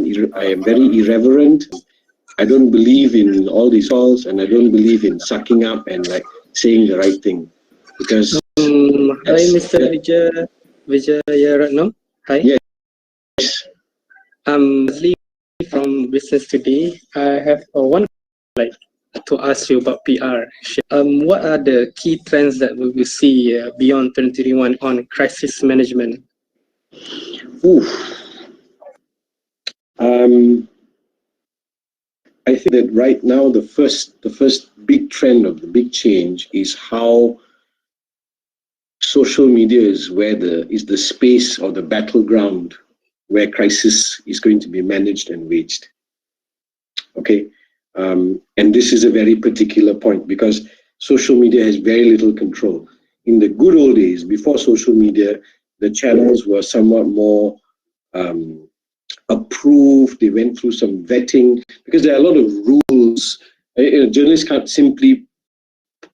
am very irreverent. I don't believe in all these calls, and I don't believe in sucking up and like saying the right thing, because hi, Mr. Vijayaratnam. Hi. Yes. I'm Lee from Business Today. I have one like to ask you about PR. What are the key trends that we will see beyond 2021 on crisis management? Oof. I think that right now the first big trend of the big change is how social media is the space or the battleground where crisis is going to be managed and waged. Okay, and this is a very particular point because social media has very little control. In the good old days, before social media, the channels were somewhat more approved. They went through some vetting because there are a lot of rules. Journalists can't simply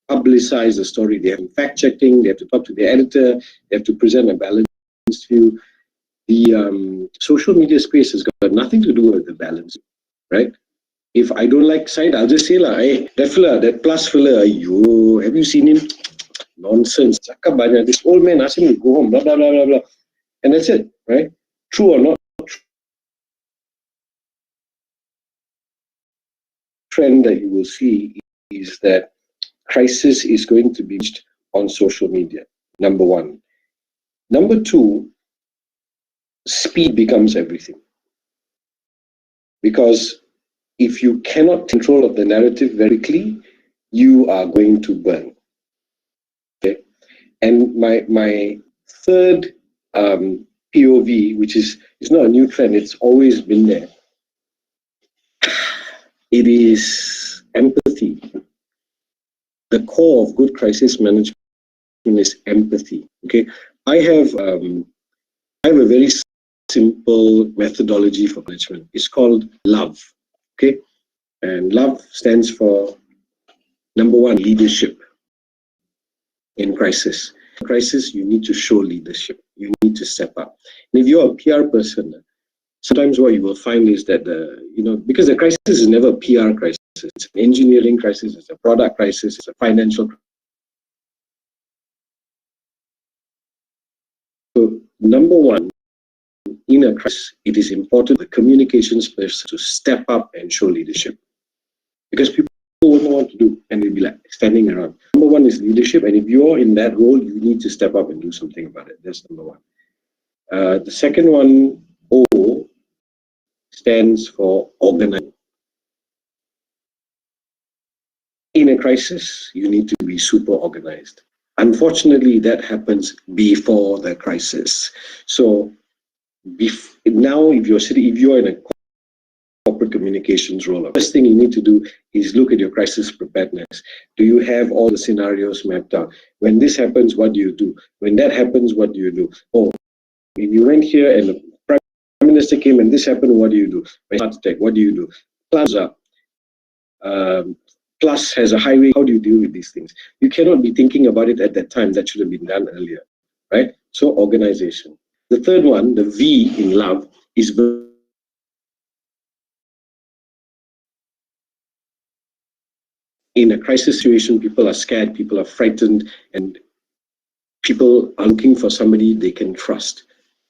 publicize the story. They have fact checking. They have to talk to the editor. They have to present a balanced view. The social media space has got nothing to do with the balance, right? If I don't like Syed, I'll just say hey, that fella, that plus fella, have you seen him? Nonsense. This old man asked him to go home, blah, blah, blah, blah, blah. And that's it, right? True or not? Trend that you will see is that crisis is going to be reached on social media, number one. Number two, speed becomes everything. Because if you cannot control of the narrative very quickly, you are going to burn. Okay? And my third POV, which is not a new trend, it's always been there. It is empathy. The core of good crisis management is empathy. Okay, I have a very simple methodology for management. It's called love. Okay, and love stands for number one, leadership. In crisis, you need to show leadership. You need to step up. And if you're a PR person, sometimes what you will find is that because the crisis is never a PR crisis. It's an engineering crisis, it's a product crisis, it's a financial crisis. So number one, in a crisis, it is important for the communications person to step up and show leadership. Because people won't know what to do and they'll be like standing around. Number one is leadership, and if you're in that role, you need to step up and do something about it. That's number one. The second one, O, stands for organize. In a crisis, you need to be super organized. Unfortunately, that happens before the crisis. So now, if you're in a corporate communications role, the first thing you need to do is look at your crisis preparedness. Do you have all the scenarios mapped out? When this happens, what do you do? When that happens, what do you do? Oh, if you went here and the Prime Minister came and this happened, what do you do? Heart attack, what do you do? Plaza. Plus has a highway. How do you deal with these things? You cannot be thinking about it at that time. That should have been done earlier, right? So organization. The third one, the V in love, is in a crisis situation, people are scared, people are frightened, and people are looking for somebody they can trust.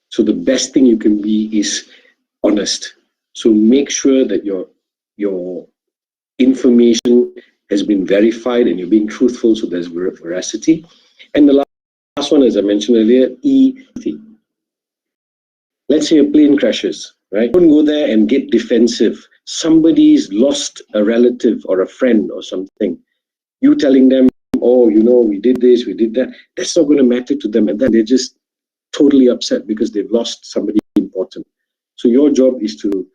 So the best thing you can be is honest. So make sure that your information has been verified and you're being truthful, so there's veracity. And the last one, as I mentioned earlier, E. Let's say a plane crashes, right? Don't go there and get defensive. Somebody's lost a relative or a friend or something. You telling them, oh, we did this, we did that. That's not going to matter to them. And then they're just totally upset because they've lost somebody important. So your job is to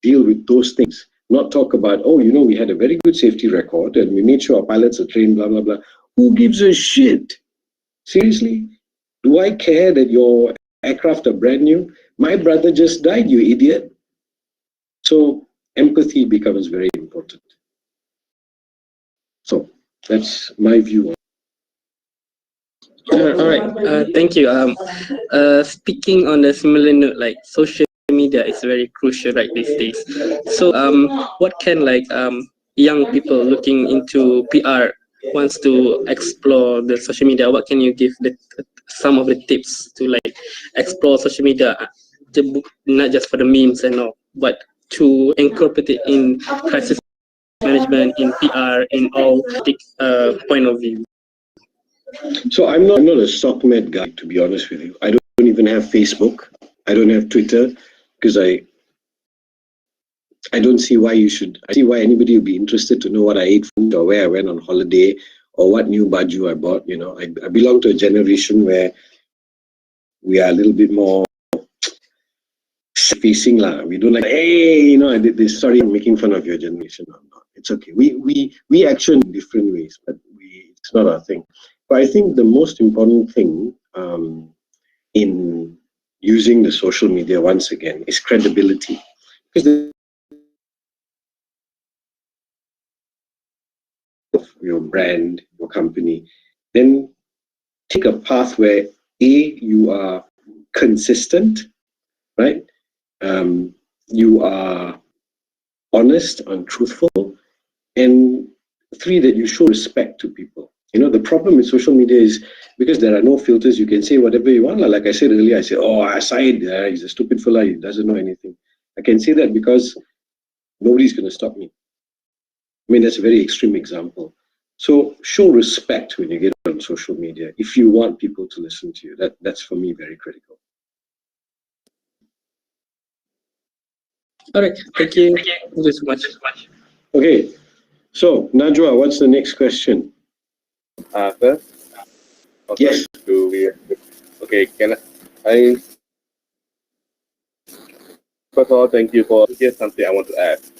deal with those things. Not talk about, oh, we had a very good safety record and we made sure our pilots are trained, blah, blah, blah. Who gives a shit? Seriously? Do I care that your aircraft are brand new? My brother just died, you idiot. So empathy becomes very important. So that's my view. All right. Thank you. Speaking on a similar note, like social media is very crucial right these days. So, what can young people looking into PR wants to explore the social media? What can you give some of the tips to explore social media, not just for the memes and all, but to incorporate it in crisis management, in PR, in all point of view? So I'm not a SOCMED guy, to be honest with you. I don't even have Facebook. I don't have Twitter because I don't see why you should. I see why anybody would be interested to know what I ate for food or where I went on holiday or what new baju I bought. You know, I belong to a generation where we are a little bit more facing lah. We don't like, hey, you know, I did this. Sorry, I'm making fun of your generation. No, no, it's okay. We action in different ways, but it's not our thing. But I think the most important thing in using the social media once again is credibility, because of your brand, your company, then take a path where you are consistent, right? You are honest and truthful, and 3, that you show respect to people. You know, the problem with social media is because there are no filters, you can say whatever you want. Like I said earlier, I say, oh, Syed, he's a stupid fella, he doesn't know anything. I can say that because nobody's going to stop me. I mean, that's a very extreme example. So show respect when you get on social media if you want people to listen to you. That's for me very critical. All right, thank you. Thank you so much. Okay, so Najwa, what's the next question? First? Okay, Yes. Okay, can I first of all, thank you for, here's something I want to ask.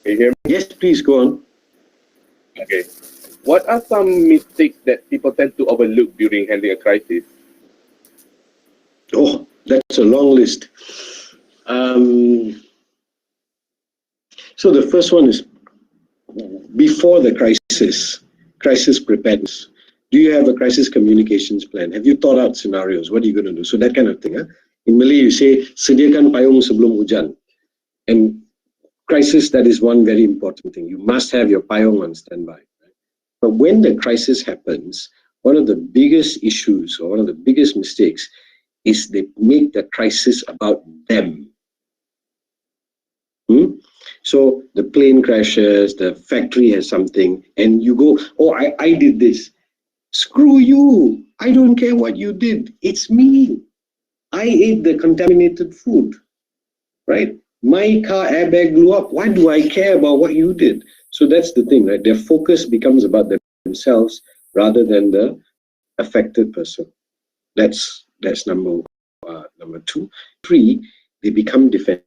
Can you hear me? Yes, please go on. Okay. What are some mistakes that people tend to overlook during handling a crisis? Oh, that's a long list. So the first one is before the crisis preparedness. Do you have a crisis communications plan? Have you thought out scenarios? What are you going to do? So that kind of thing. Huh? In Malay, you say, sediakan payung sebelum hujan. And crisis, that is one very important thing. You must have your payung on standby. Right? But when the crisis happens, one of the biggest issues or one of the biggest mistakes is they make the crisis about them. So the plane crashes, the factory has something, and you go, oh, I did this. Screw you. I don't care what you did. It's me. I ate the contaminated food, right? My car airbag blew up. Why do I care about what you did? So that's the thing, right? Their focus becomes about themselves rather than the affected person. That's number 2. 3, they become defensive.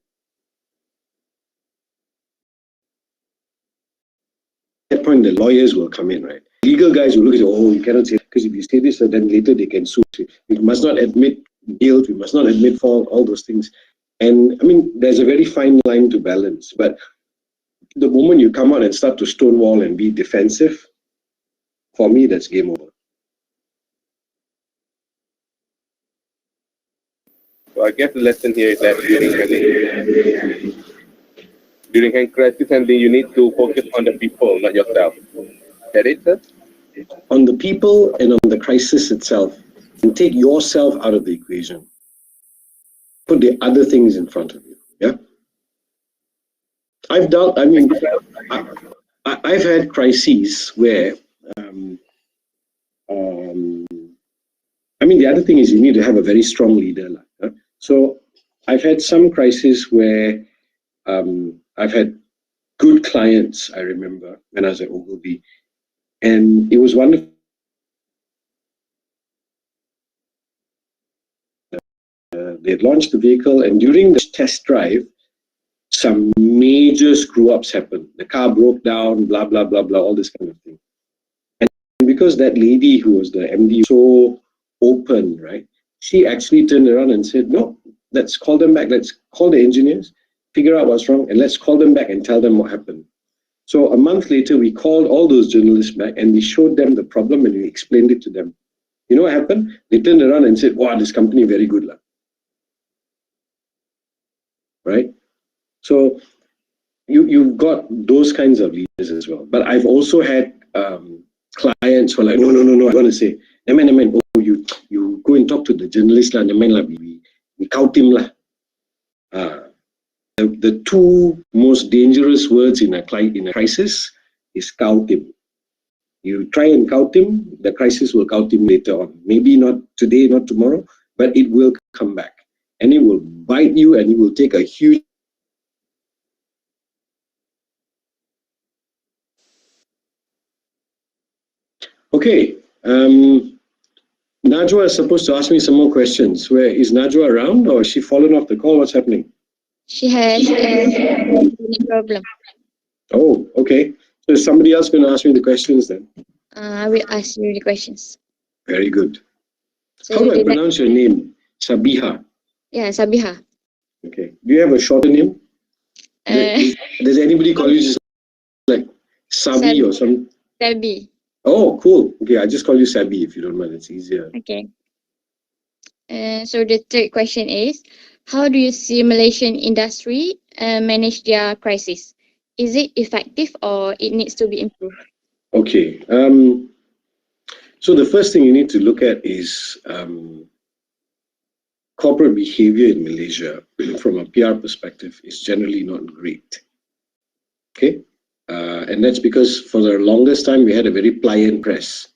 At that point, the lawyers will come in, right? Legal guys will look at, oh, you cannot say, because if you say this, then later they can sue. We must not admit guilt, we must not admit fault, all those things. And I mean, there's a very fine line to balance. But the moment you come out and start to stonewall and be defensive, for me, that's game over. So I guess the lesson here is that during crisis handling, you need to focus on the people, not yourself. Is that it, sir? On the people and on the crisis itself, and take yourself out of the equation. Put the other things in front of you. Yeah. I've had crises where, I mean, the other thing is you need to have a very strong leader. So I've had some crises where I've had good clients, I remember, when I was at Ogilvy, and it was wonderful. They launched the vehicle, and during the test drive, some major screw-ups happened. The car broke down, blah, blah, blah, blah, all this kind of thing. And because that lady who was the MD was so open, right, she actually turned around and said, no, let's call them back. Let's call the engineers, figure out what's wrong, and let's call them back and tell them what happened. So a month later, we called all those journalists back and we showed them the problem and we explained it to them. You know what happened? They turned around and said, wow, this company very good. Right? So you've got those kinds of leaders as well. But I've also had clients who are like, no, I want to say, Neman, oh, you go and talk to the journalist, we count him. The two most dangerous words in a crisis is count him. You try and count him, the crisis will count him later on. Maybe not today, not tomorrow, but it will come back. And it will bite you and it will take a huge... Okay. Najwa is supposed to ask me some more questions. Where is Najwa around or is she fallen off the call? What's happening? She has a problem. Oh, okay. So is somebody else going to ask me the questions then? I will ask you the questions. Very good. So how do I pronounce your name? Sabiha. Yeah, Sabiha. Okay. Do you have a shorter name? Does anybody call you just like Sabi or something? Sabi. Oh, cool. Okay, I just call you Sabi if you don't mind. It's easier. Okay. So the third question is, how do you see Malaysian industry manage their crisis? Is it effective or it needs to be improved? Okay. So the first thing you need to look at is corporate behavior in Malaysia from a PR perspective is generally not great. Okay. And that's because for the longest time we had a very pliant press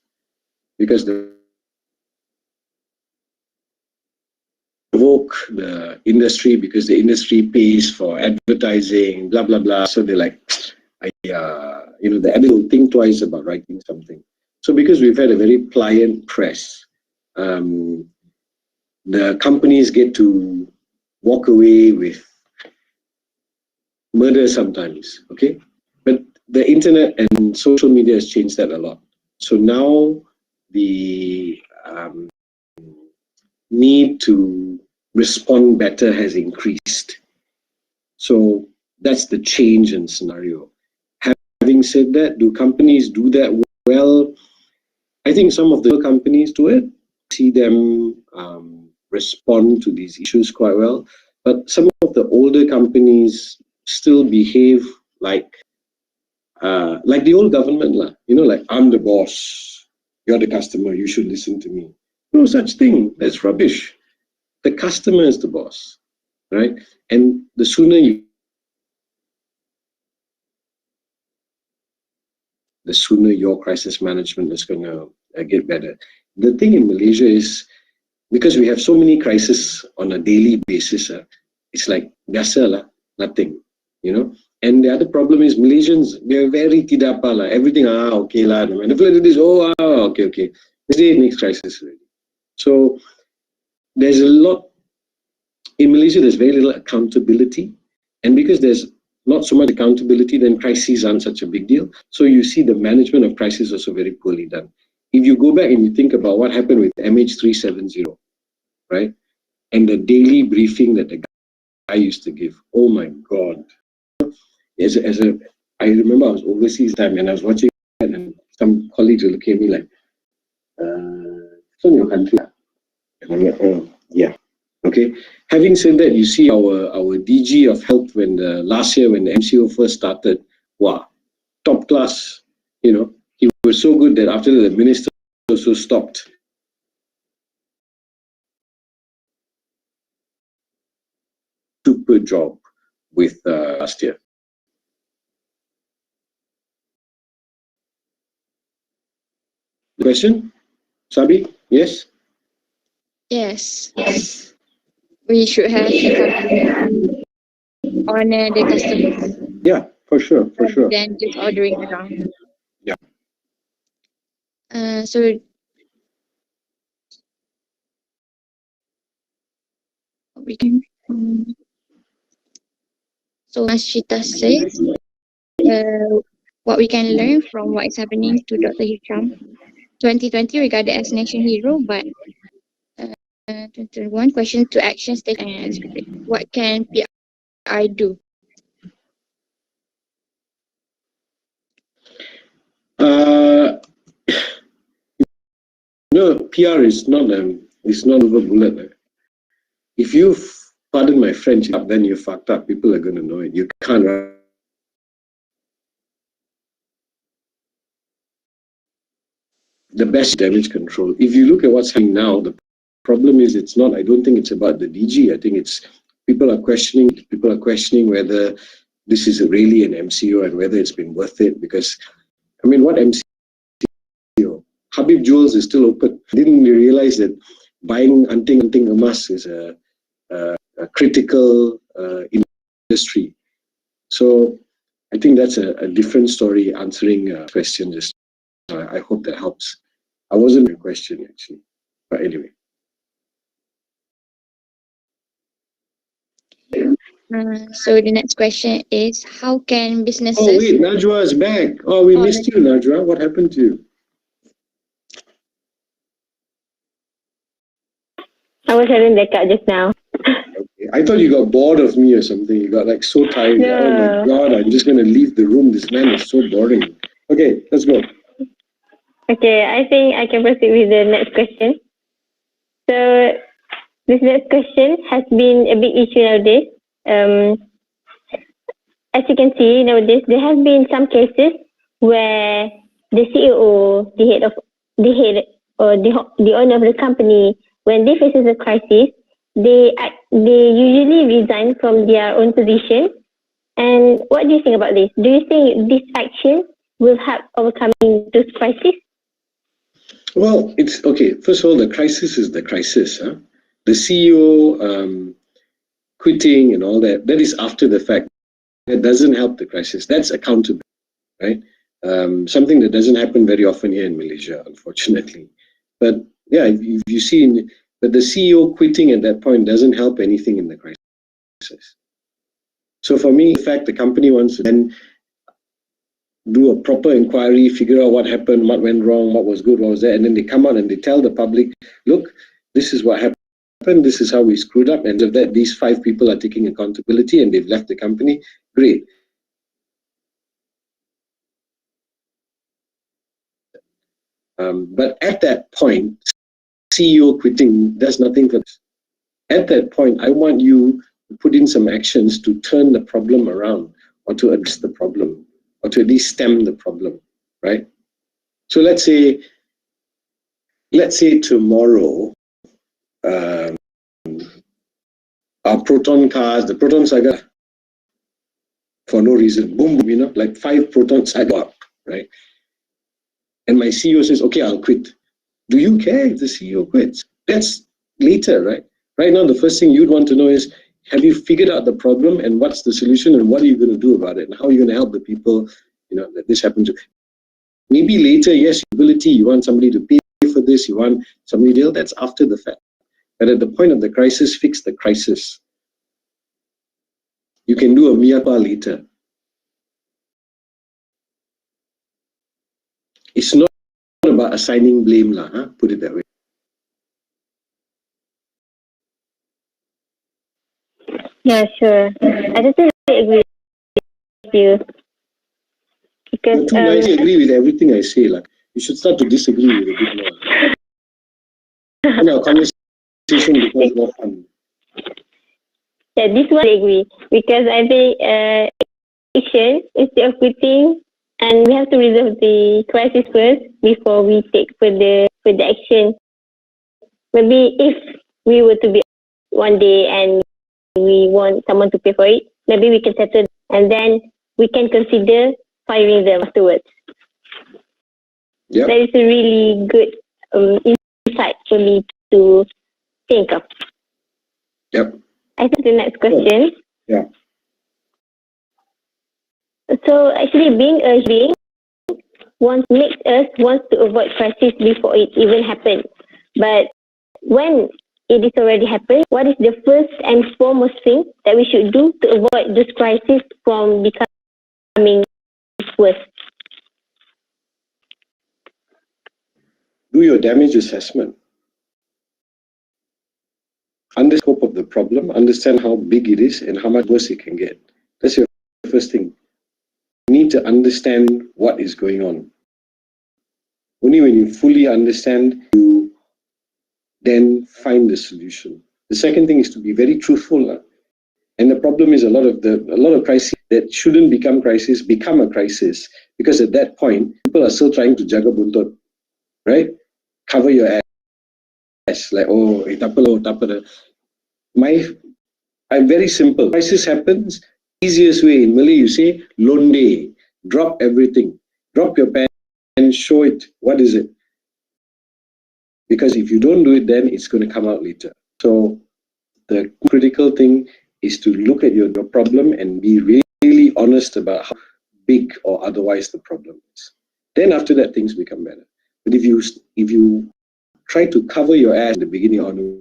because the provoke the industry because the industry pays for advertising, blah blah blah. So they're like, the admin will think twice about writing something. So because we've had a very pliant press, the companies get to walk away with murder sometimes. Okay, but the internet and social media has changed that a lot. So now the need to respond better has increased. So that's the change in scenario. Having said that, do companies do that well? I think some of the companies do it. See them respond to these issues quite well. But some of the older companies still behave like the old government, like I'm the boss, you're the customer, you should listen to me. No such thing. That's rubbish. The customer is the boss, right? And the sooner your crisis management is going to get better. The thing in Malaysia is, because we have so many crises on a daily basis, it's like, biasa lah, nothing, And the other problem is Malaysians, they're very tidak apa lah. Everything, okay lah. And if I do this, okay. This is the next crisis already. So there's a lot, in Malaysia, there's very little accountability. And because there's not so much accountability, then crises aren't such a big deal. So you see the management of crisis also very poorly done. If you go back and you think about what happened with MH370, right? And the daily briefing that the guy used to give, oh my God. I remember I was overseas time and I was watching that and some colleagues were looking at me like, it's on your country. And I'm like, oh, yeah. Okay. Having said that, you see our DG of health last year when the MCO first started, wow, top class. He was so good that after the minister also stopped. Super job with last year. The question, Sabi? Yes. Yes. We should have honor the customers. Yeah, for sure. Than just ordering around. Yeah. So we can. So as Shita says, what we can learn from what is happening to Dr. Hisham 2020 regarded as nation hero, but 2021 question to action stage and what can PI do? No, PR is not over bullet. If you pardon my French, then you're fucked up. People are going to know it. You can't. The best damage control. If you look at what's happening now, the problem is it's not. I don't think it's about the DG. I think it's people are questioning. People are questioning whether this is really an MCO and whether it's been worth it. Because I mean, what MCO? Habib Jewels is still open. Didn't we realize that buying anting emas is a critical industry? So I think that's a different story answering questions. I hope that helps. I wasn't a question actually, but anyway. So the next question is, how can businesses... Oh wait, Najwa is back. Oh, we missed you, Najwa. What happened to you? I was having backup just now. Okay. I thought you got bored of me or something. You got like so tired. No. Oh my God, I'm just going to leave the room. This man is so boring. Okay, let's go. Okay, I think I can proceed with the next question. So this next question has been a big issue nowadays. As you can see nowadays, there have been some cases where the CEO, the owner of the company, when they faces a crisis, they usually resign from their own position. And what do you think about this? Do you think this action will help overcoming this crisis? Well, it's okay. First of all, the crisis is the crisis. Huh? The CEO quitting and all that, that is after the fact. That doesn't help the crisis. That's accountable, right? Something that doesn't happen very often here in Malaysia, unfortunately. But yeah, if you see, but the CEO quitting at that point doesn't help anything in the crisis. So for me, in fact, the company wants to then do a proper inquiry, figure out what happened, what went wrong, what was good, what was there, and then they come out and they tell the public, look, this is what happened, this is how we screwed up, and of that, these 5 people are taking accountability and they've left the company. Great. But at that point, CEO quitting does nothing for this. At that point, I want you to put in some actions to turn the problem around or to address the problem or to at least stem the problem, right? So let's say tomorrow, our proton cars, the proton saga, for no reason, boom, boom, like 5 proton saga up, right? And my CEO says, okay, I'll quit. Do you care if the CEO quits? That's later, right? Right now, the first thing you'd want to know is, have you figured out the problem and what's the solution and what are you going to do about it? And how are you going to help the people, that this happened to? Maybe later, yes, ability, you want somebody to pay for this, you want somebody to deal, that's after the fact. But at the point of the crisis, fix the crisis. You can do a miyapa later. It's not about assigning blame, put it that way. Yeah, sure. I totally agree with you. Because You're too nice to agree with everything I say. Like, you should start to disagree with a bit more. And our conversation becomes more fun. Yeah, this one I agree. Because I think action instead of quitting, and we have to resolve the crisis first before we take further action. Maybe if we were to be one day and we want someone to pay for it, maybe we can settle and then we can consider firing them afterwards. Yep. That is a really good insight for me to think of. Yep. I think the next question. Yeah. So actually being a being makes us want to avoid crisis before it even happens. But when it is already happened, what is the first and foremost thing that we should do to avoid this crisis from becoming worse? Do your damage assessment. understand the scope of the problem, understand how big it is and how much worse it can get. That's your first thing. You need to understand what is going on. Only when you fully understand, you then find the solution. The second thing is to be very truthful. And the problem is a lot of crises that shouldn't become crisis become a crisis, because at that point people are still trying to jaga buntut, right? Cover your ass, like I'm very simple. Crisis happens. Easiest way in Malay you say londe, drop everything, drop your pen and show it. What is it? Because if you don't do it, then it's going to come out later. So the critical thing is to look at your problem and be really honest about how big or otherwise the problem is. Then after that, things become better. But if you try to cover your ass at the beginning, on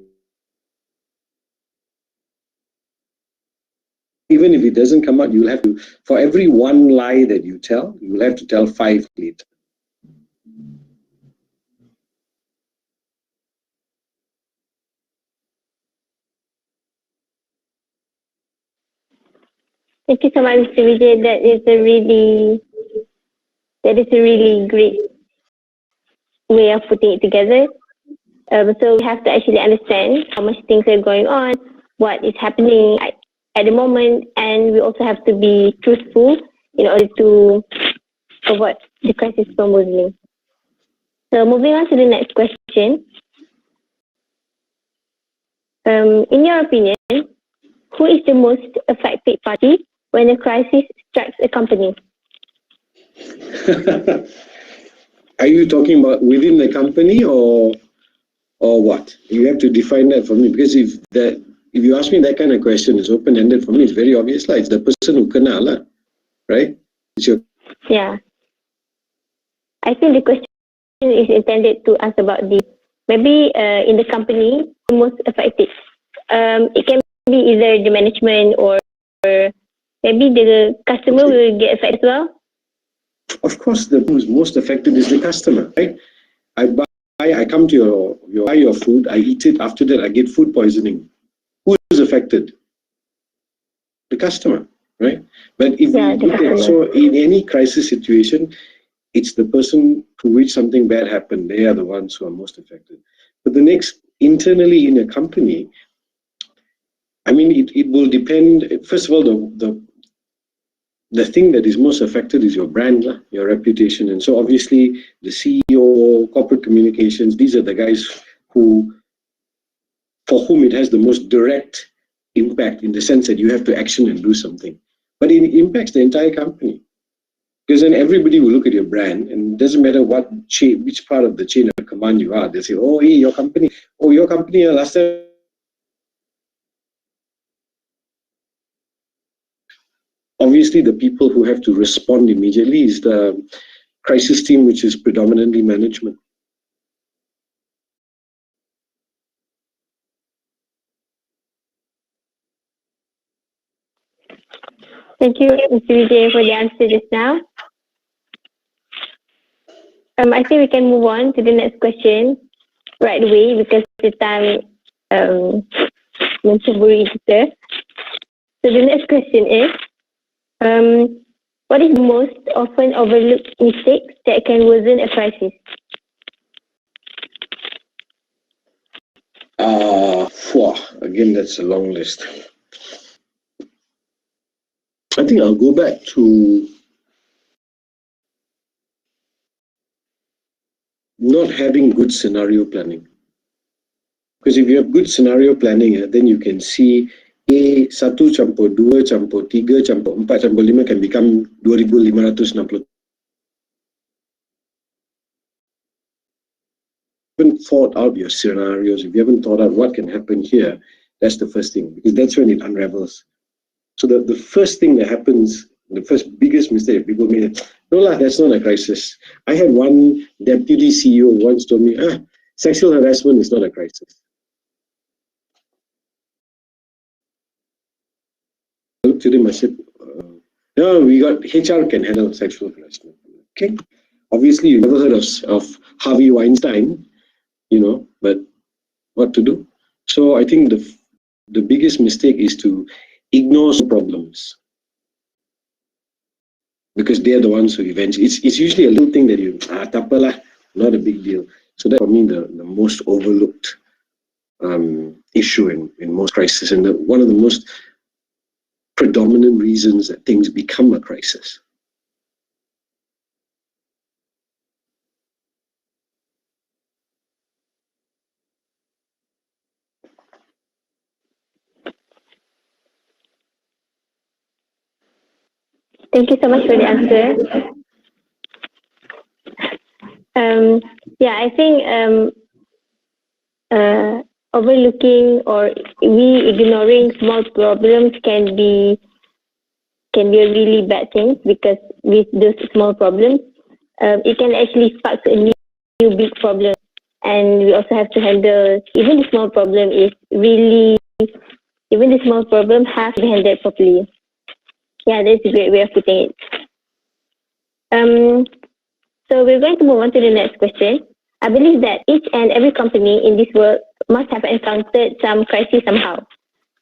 even if it doesn't come out, you'll have to, for every one lie that you tell, you'll have to tell 5 later. Thank you so much, Mr. Vijay. That is a really great way of putting it together. So we have to actually understand how much things are going on, what is happening at the moment, and we also have to be truthful in order to avoid the crisis from worsening. So moving on to the next question. In your opinion, who is the most affected party when a crisis strikes a company? Are you talking about within the company or what? You have to define that for me, because if you ask me that kind of question, it's open-ended for me. It's very obvious. It's the person who kena, right? It's your... Yeah. I think the question is intended to ask about maybe in the company, the most affected. It can be either the management or maybe the customer will get affected as well. Of course, the who's most affected is the customer, right? I come to buy your food, I eat it, after that I get food poisoning. Who is affected? The customer, right? But if we look at, so in any crisis situation, it's the person to which something bad happened. They are the ones who are most affected. But the next, internally in a company, I mean, it will depend. First of all, the thing that is most affected is your brand, your reputation. And so obviously the CEO, corporate communications, these are the guys for whom it has the most direct impact, in the sense that you have to action and do something. But it impacts the entire company. Because then everybody will look at your brand, and it doesn't matter which part of the chain of command you are. They say, oh, hey, your company last time. Obviously, the people who have to respond immediately is the crisis team, which is predominantly management. Thank you, Mr. Vijay, for the answer just now. I think we can move on to the next question right away, because the time menceburi kita. So the next question is, what is the most often overlooked mistake that can worsen a crisis? Again, that's a long list. I think I'll go back to not having good scenario planning. Because if you have good scenario planning, then you can see A 1 campur 2 campur 3 campur 4 campur 5 can become 2,560. If you haven't thought out your scenarios, if you haven't thought out what can happen here, that's the first thing, because that's when it unravels. So the first thing that happens, the first biggest mistake people made, no, that's not a crisis. I had one deputy CEO once told me, sexual harassment is not a crisis. I looked at him, I said, no, we got HR can handle sexual harassment. Okay. Obviously, you never heard of Harvey Weinstein, but what to do? So I think the biggest mistake is to ignore problems, because they're the ones who eventually, it's usually a little thing that you, tapalah, not a big deal. So that for me, the most overlooked issue in most crises, and one of the most predominant reasons that things become a crisis. Thank you so much for the answer. Yeah, I think overlooking or we ignoring small problems can be a really bad thing, because with those small problems, it can actually spark a new big problem, and we also have to handle even the small problem has to be handled properly. Yeah, that's a great way of putting it. So we're going to move on to the next question. I believe that each and every company in this world must have encountered some crisis somehow.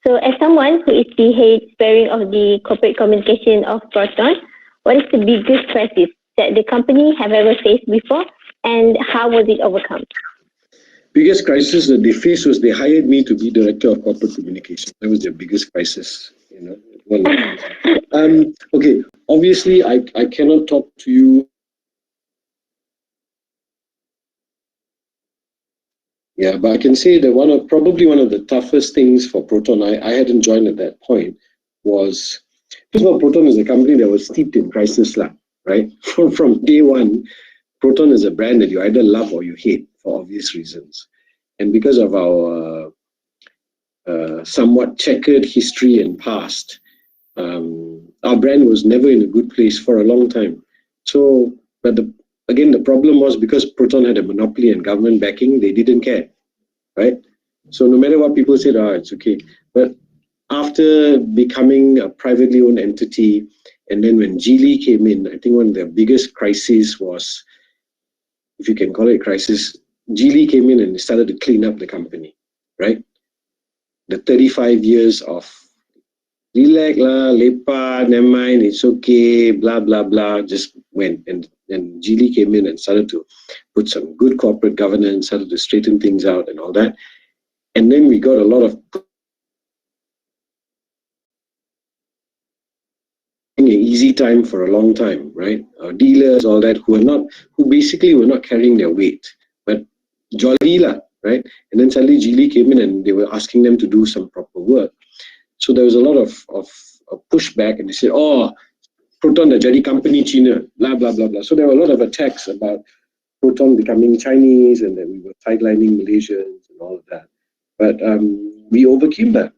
So as someone who is the head sparing of the corporate communication of Proton, what is the biggest crisis that the company have ever faced before, and how was it overcome? Biggest crisis that they faced was they hired me to be director of corporate communication. That was their biggest crisis, you know. Well, okay, obviously I cannot talk to you. Yeah, but I can say that probably one of the toughest things for Proton, I hadn't joined at that point, was, first of all, Proton is a company that was steeped in crisis, right? From day one, Proton is a brand that you either love or you hate for obvious reasons. And because of our somewhat checkered history and past, our brand was never in a good place for a long time. So, but again, the problem was because Proton had a monopoly and government backing, they didn't care, right? So no matter what people said, it's okay. But after becoming a privately owned entity, and then when Geely came in, I think one of the biggest crises was, if you can call it a crisis, Geely came in and started to clean up the company, right? The 35 years of relax lah, lepa, never mind, it's okay, blah, blah, blah, just went. And Geely came in and started to put some good corporate governance, started to straighten things out and all that. And then we got a lot of an easy time for a long time, right? Our dealers, all that, who basically were not carrying their weight, but jolly lah, right? And then suddenly Geely came in and they were asking them to do some proper work. So there was a lot of pushback, and they said, Proton dah jadi company China, blah, blah, blah, blah. So there were a lot of attacks about Proton becoming Chinese and that we were sidelining Malaysians and all of that. But we overcame that,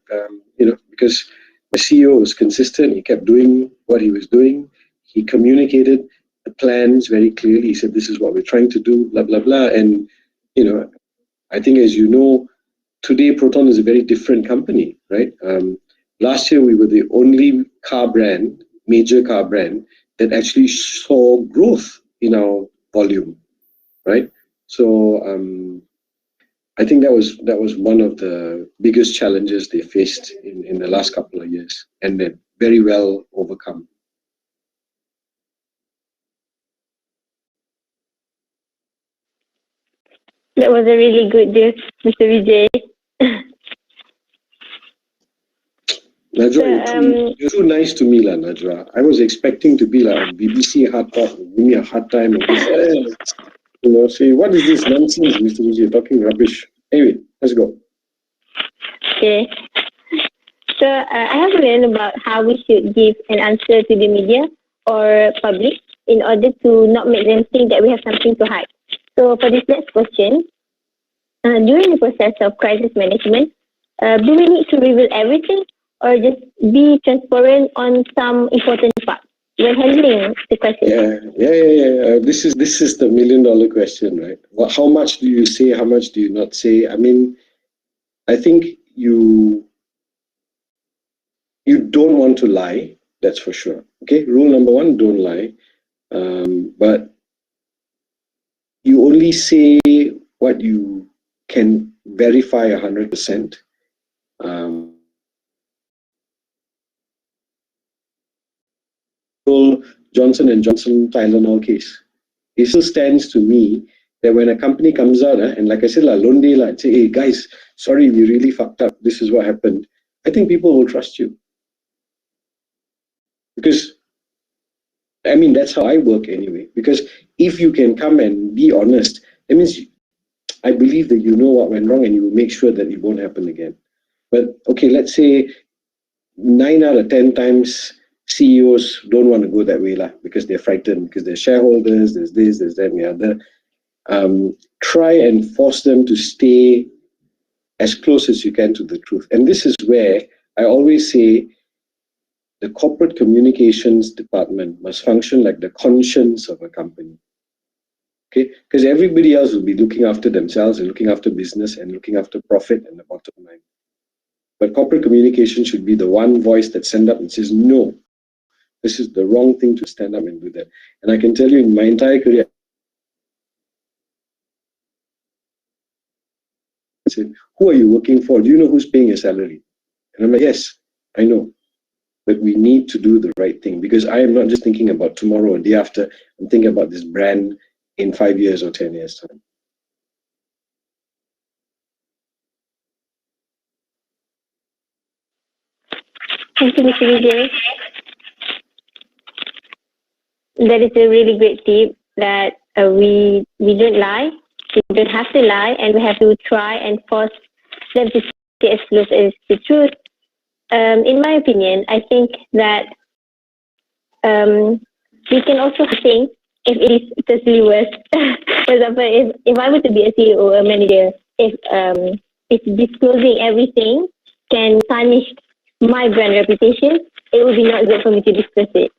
because my CEO was consistent. He kept doing what he was doing. He communicated the plans very clearly. He said, this is what we're trying to do, blah, blah, blah. And, I think, as you know, today Proton is a very different company, right? Last year, we were the only major car brand, that actually saw growth in our volume, right? So I think that was one of the biggest challenges they faced in the last couple of years, and they're very well overcome. That was a really good deal, Mr. Vijay. Najwa, you're too nice to me, Najwa. I was expecting to be like BBC hard talk, give me a hard time. Say, what is this nonsense, Mr. Vijay, talking rubbish. Anyway, let's go. Okay. So I have learned about how we should give an answer to the media or public in order to not make them think that we have something to hide. So for this next question, during the process of crisis management, do we need to reveal everything, or just be transparent on some important parts when handling the crisis? Yeah. This is the $1 million question, right? Well, how much do you say? How much do you not say? I mean, I think you don't want to lie. That's for sure. Okay. Rule number 1: don't lie. But you only say what you can verify 100%. Johnson & Johnson Tylenol case. It still stands to me that when a company comes out, and like I said, Londe, say, hey guys, sorry, we really fucked up. This is what happened. I think people will trust you. Because, I mean, that's how I work anyway. Because if you can come and be honest, that means I believe that you know what went wrong and you will make sure that it won't happen again. But okay, let's say 9 out of 10 times CEOs don't want to go that way because they're frightened, because they're shareholders, there's this, there's that, and the other. Try and force them to stay as close as you can to the truth. And this is where I always say the corporate communications department must function like the conscience of a company. Okay, because everybody else will be looking after themselves and looking after business and looking after profit and the bottom line. But corporate communication should be the one voice that stands up and says, no, this is the wrong thing to stand up and do that. And I can tell you in my entire career, I said, who are you working for? Do you know who's paying your salary? And I'm like, yes, I know. But we need to do the right thing, because I am not just thinking about tomorrow or the day after. I'm thinking about this brand in 5 years or 10 years time. Thank you, Mr. Vijay. That is a really great tip, that we don't lie, we don't have to lie, and we have to try and force them to stay as close as the truth. In my opinion, I think that we can also think if it is totally worse. For example, if I were to be a CEO or a manager, if disclosing everything can tarnish my brand reputation, it would be not good for me to discuss it.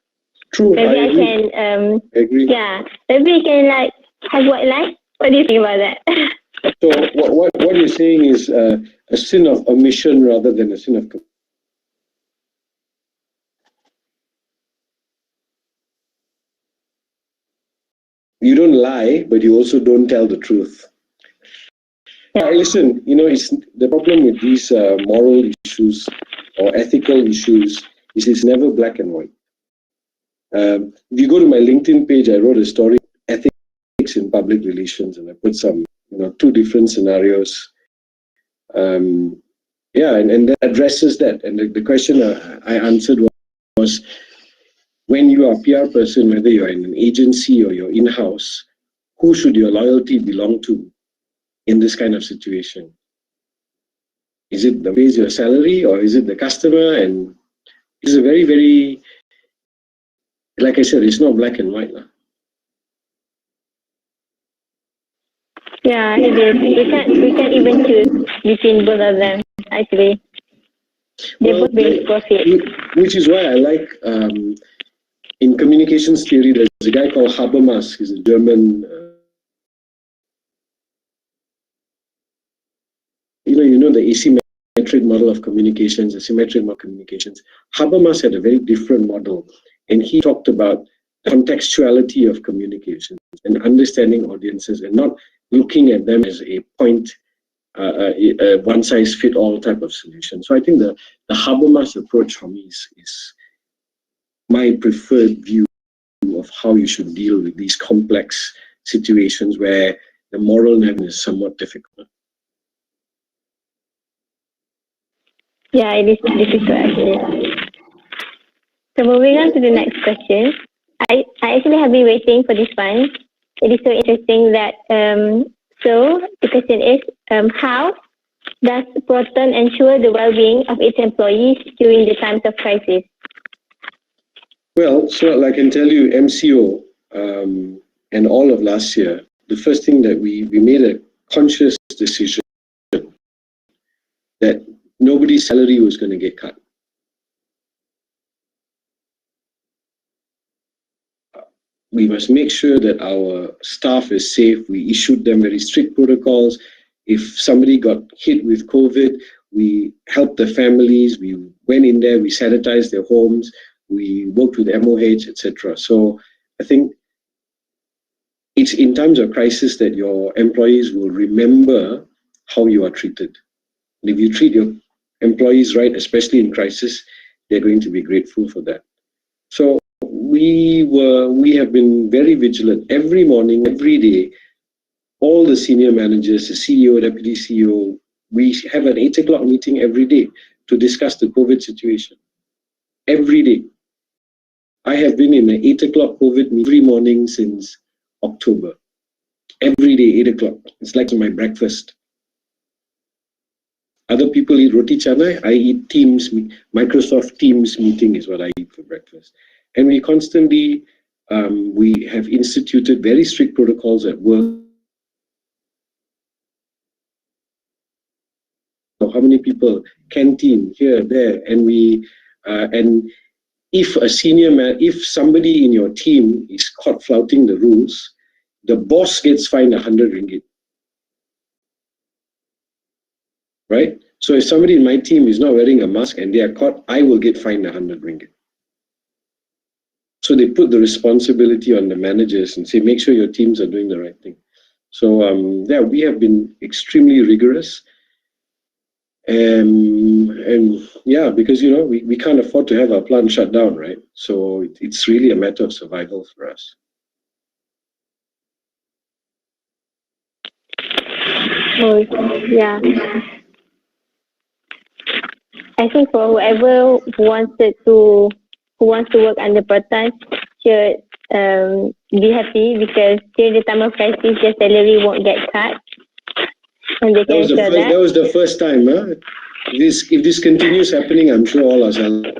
True, Maybe I agree. can, agree. yeah, maybe I can have white lie. What do you think about that? So what you're saying is a sin of omission rather than a sin of commission. You don't lie, but you also don't tell the truth. Listen, it's the problem with these moral issues or ethical issues is it's never black and white. If you go to my LinkedIn page, I wrote a story, ethics in public relations, and I put some, 2 different scenarios. And that addresses that. And the question I answered was, when you are a PR person, whether you're in an agency or you're in-house, who should your loyalty belong to in this kind of situation? Is it the pays your salary, or is it the customer? And it's a very, very, like I said, it's not black and white. Yeah, it is. We can't even choose between both of them, actually. They both bring profit. Which is why I like, in communications theory, there's a guy called Habermas. He's a German, the asymmetric model of communications, asymmetric model of communications. Habermas had a very different model, and he talked about contextuality of communications and understanding audiences and not looking at them as a point, a one-size-fit-all type of solution. So I think the Habermas approach for me is my preferred view of how you should deal with these complex situations where the moral net is somewhat difficult. Yeah, it is difficult actually. So moving on to the next question. I actually have been waiting for this one. It is so interesting that, so the question is, how does Proton ensure the well-being of its employees during the times of crisis? Well, so I can tell you, MCO and all of last year, the first thing that we made a conscious decision that nobody's salary was going to get cut. We must make sure that our staff is safe. We issued them very strict protocols. If somebody got hit with COVID, we helped the families. We went in there, we sanitized their homes. We worked with MOH, etc. So I think it's in times of crisis that your employees will remember how you are treated. And if you treat your employees right, especially in crisis, they're going to be grateful for that. So we have been very vigilant every morning, every day. All the senior managers, the CEO, deputy CEO, we have an 8 o'clock meeting every day to discuss the COVID situation. Every day. I have been in an 8 o'clock COVID meeting every morning since October. Every day, 8 o'clock. It's like my breakfast. Other people eat roti canai. I eat Teams. Microsoft Teams meeting is what I eat for breakfast. And we constantly, we have instituted very strict protocols at work. How many people, canteen, here, there, and we, and if a senior man, if somebody in your team is caught flouting the rules, the boss gets fined 100 ringgit. Right? So if somebody in my team is not wearing a mask and they are caught, I will get fined 100 ringgit. So they put the responsibility on the managers and say, make sure your teams are doing the right thing. So yeah, we have been extremely rigorous. And yeah, because you know we can't afford to have our plant shut down, right? So it's really a matter of survival for us. Oh, yeah. I think for whoever wants to work under Pertan should be happy, because during the time of crisis, their salary won't get cut. And they can ensure that. That was the first time, huh? If this continues happening, I'm sure all our salaries.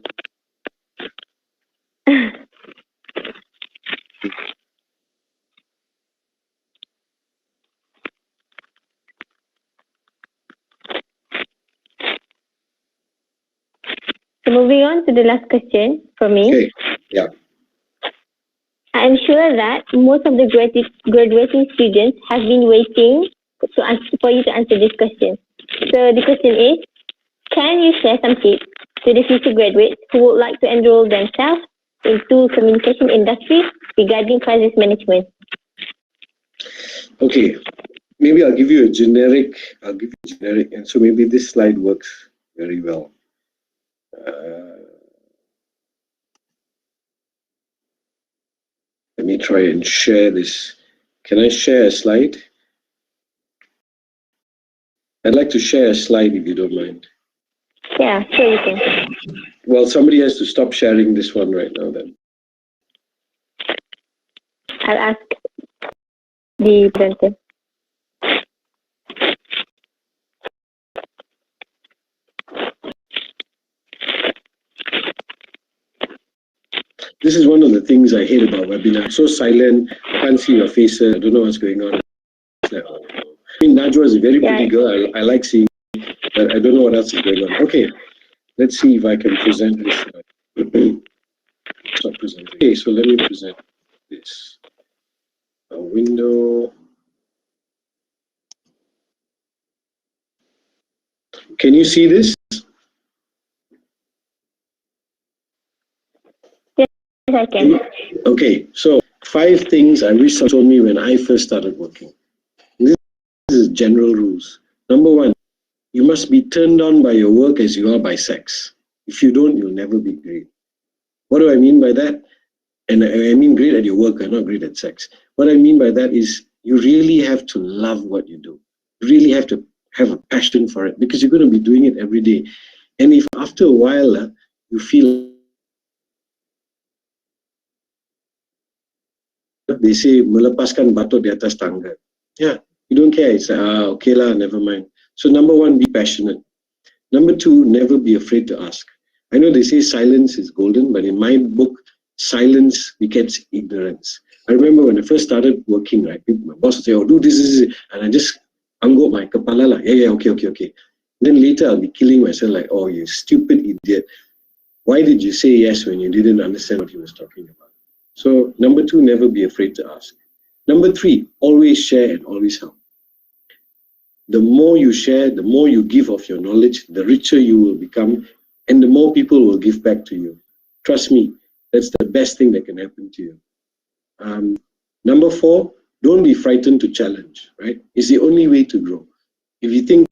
So moving on to the last question for me. Okay, yeah. I'm sure that most of the graduating students have been waiting for you to answer this question. So the question is, can you share some tips to the future graduates who would like to enroll themselves into communication industry regarding crisis management? Okay, maybe I'll give you a generic, and so maybe this slide works very well. Let me try and share this. Can I share a slide? I'd like to share a slide if you don't mind. Yeah, sure you can. Well, somebody has to stop sharing this one right now then. I'll ask the presenter. This is one of the things I hate about webinars. So silent, I can't see your faces, I don't know what's going on. It's like, oh. I mean, Najwa is a very pretty girl. I like seeing, but I don't know what else is going on. Okay, let's see if I can present this. Stop presenting. Okay, so let me present this. A window. Can you see this? Yes, I can. Okay, so 5 things I wish someone told me when I first started working. This is general rules. Number 1, you must be turned on by your work as you are by sex. If you don't, you'll never be great. What do I mean by that? And I mean great at your work, and not great at sex. What I mean by that is you really have to love what you do. You really have to have a passion for it, because you're going to be doing it every day. And if after a while you feel, they say, melepaskan batu di atas tangga. Yeah, you don't care. It's okay lah, never mind. So number 1, be passionate. Number 2, never be afraid to ask. I know they say silence is golden, but in my book, silence begets ignorance. I remember when I first started working, right, my boss would say, oh, do this, and I just angguk my kepala lah, yeah, okay. Then later I'll be killing myself like, oh, you stupid idiot. Why did you say yes when you didn't understand what he was talking about? So number 2, never be afraid to ask. Number 3, always share and always help. The more you share, the more you give of your knowledge, the richer you will become, and the more people will give back to you. Trust me, that's the best thing that can happen to you. Number 4, don't be frightened to challenge, right? It's the only way to grow. If you think,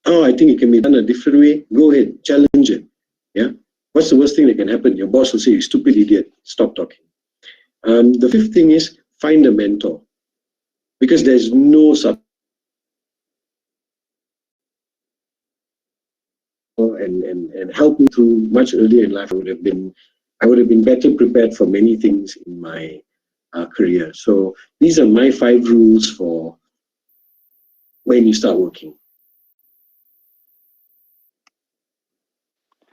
oh, I think it can be done a different way, go ahead, challenge it. Yeah. What's the worst thing that can happen? Your boss will say, you stupid idiot, stop talking. The fifth thing is find a mentor, because there's no and help me through much earlier in life. I would have been better prepared for many things in my career. So these are my 5 rules for when you start working.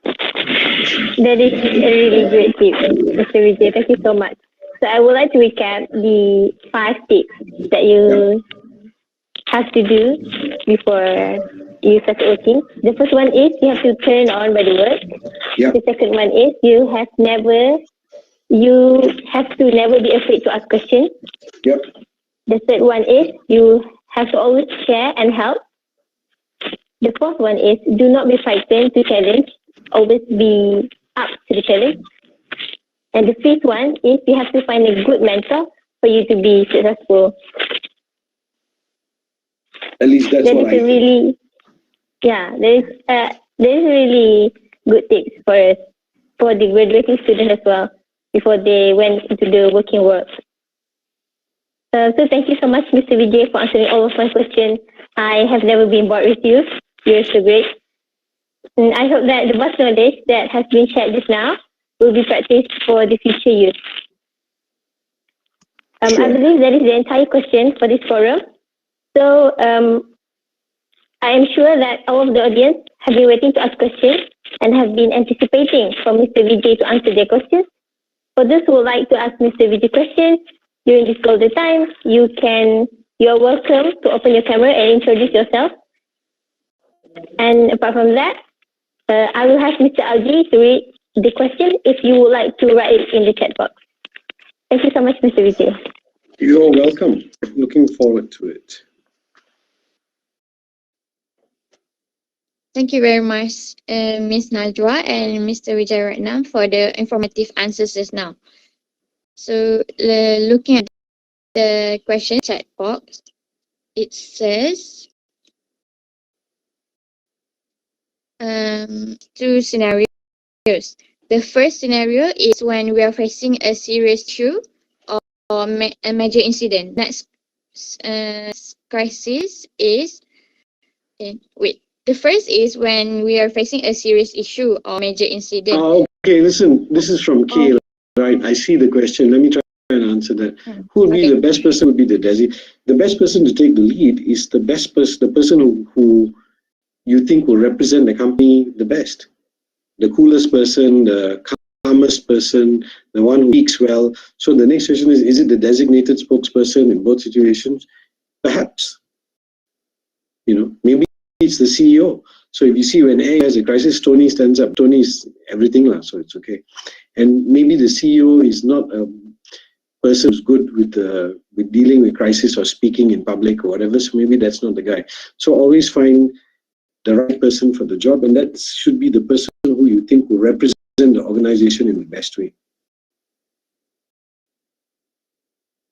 That is a really great tip, Mr. Vijay. Thank you so much. So I would like to recap the 5 tips that you have to do before you start working. The first one is you have to turn on by the work. Yep. The second one is you have to never be afraid to ask questions. Yep. The third one is you have to always share and help. The fourth one is do not be frightened to challenge. Always be up to the challenge. And the fifth one is you have to find a good mentor for you to be successful. At least that's what I think. Really, yeah, there is really good tips for the graduating students as well before they went into the working world. So thank you so much, Mr. Vijay, for answering all of my questions. I have never been bored with you. You're so great. And I hope that the vast knowledge that has been shared just now will be practiced for the future use. Sure. I believe that is the entire question for this forum. So I am sure that all of the audience have been waiting to ask questions and have been anticipating for Mr. Vijay to answer their questions. For those who would like to ask Mr. Vijay questions during this golden time, you are welcome to open your camera and introduce yourself. And apart from that, I will have Mr. Alji to read the question if you would like to write it in the chat box. Thank you so much, Mr. Vijay. You're welcome. Looking forward to it. Thank you very much, Ms. Najwa and Mr. Vijay Ratnam for the informative answers just now. So, looking at the question chat box, it says 2 scenarios. The first scenario is when we are facing a serious issue or a major incident. Next crisis is the first is when we are facing a serious issue or major incident. Okay, listen, this is from K, right? I see the question. Let me try and answer that. Who would be the best person? Would be the the best person to take the lead is the best person, the person who you think will represent the company the best. The coolest person, the calmest person, the one who speaks well. So the next question is it the designated spokesperson in both situations? Perhaps. Maybe it's the CEO. So if you see when A has a crisis, Tony stands up. Tony is everything, so it's okay. And maybe the CEO is not a person who's good with dealing with crisis or speaking in public or whatever. So maybe that's not the guy. So always find the right person for the job, and that should be the person who you think will represent the organization in the best way.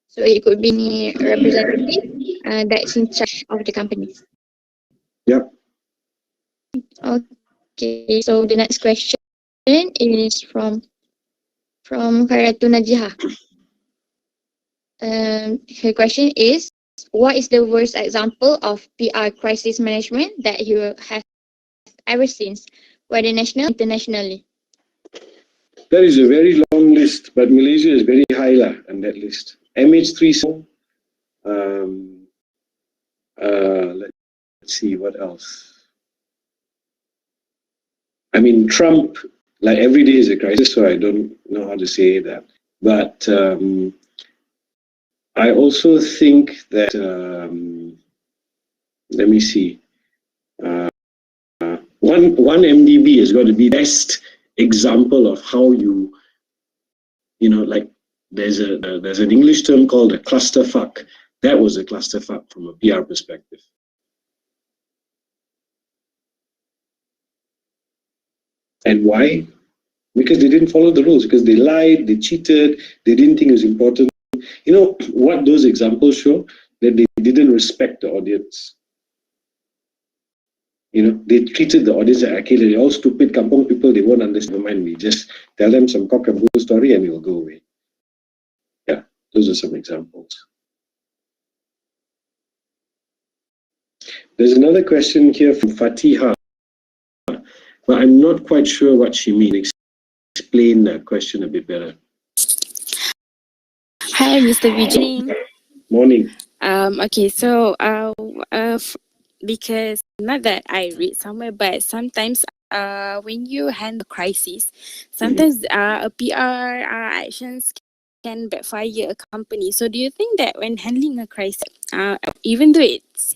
So it could be a representative that's in charge of the company. Yep. Okay, so the next question is from Khairatul Najiha. Her question is, what is the worst example of PR crisis management that you have ever seen, whether national or internationally? That is a very long list, but Malaysia is very high on that list. MH3, let's see, what else? I mean, Trump, like every day is a crisis, so I don't know how to say that. But I also think that, let me see, one MDB has got to be the best example of how like there's an English term called a clusterfuck. That was a clusterfuck from a PR perspective. And why? Because they didn't follow the rules, because they lied, they cheated, they didn't think it was important. You know what those examples show? That they didn't respect the audience. They treated the audience like, okay, they're all stupid kampong people, they won't understand. Never mind, we just tell them some cock and bull story and it will go away. Those are some examples. There's another question here from Fatiha, but I'm not quite sure what she means. Explain that question a bit better. Hi, Mr. Vijay. Morning. Okay, so because not that I read somewhere, but sometimes when you handle crisis, sometimes a PR actions can backfire a company. So do you think that when handling a crisis, even though it's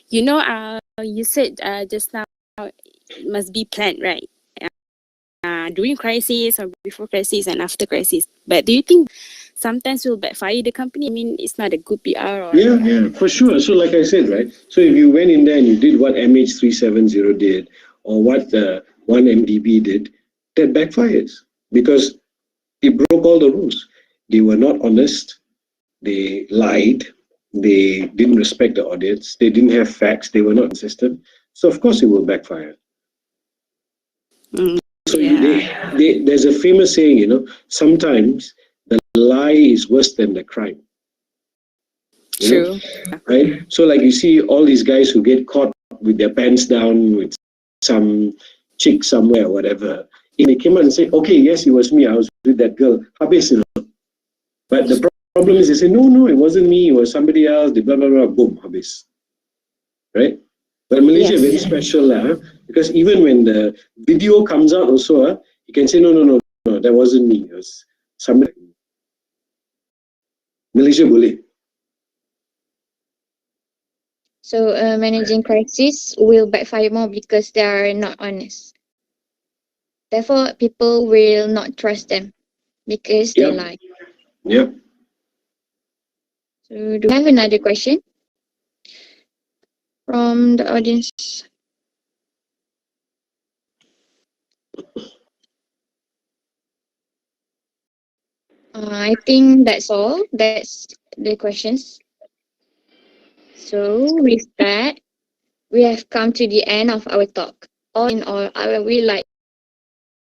you said just now it must be planned, right? During crisis or before crisis and after crisis. But do you think sometimes will backfire the company? I mean, it's not a good PR or... Yeah, for sure. So like I said, right? So if you went in there and you did what MH370 did or what 1MDB did, that backfires because they broke all the rules. They were not honest. They lied. They didn't respect the audience. They didn't have facts. They were not consistent. So of course it will backfire. So there's a famous saying, sometimes the lie is worse than the crime. True. Right? So like you see all these guys who get caught with their pants down with some chick somewhere or whatever. And they came out and say, okay, yes, it was me. I was with that girl. Habis, But the problem is they say, no, it wasn't me. It was somebody else. Blah, blah, blah, boom, habis. Right? But Malaysia is very special because even when the video comes out also, you can say, no, that wasn't me. It was somebody. Malaysia boleh. So managing crisis will backfire more because they are not honest. Therefore, people will not trust them because they lie. Yep. So do we have another question from the audience? I think that's all. That's the questions. So with that, we have come to the end of our talk. All in all, I would like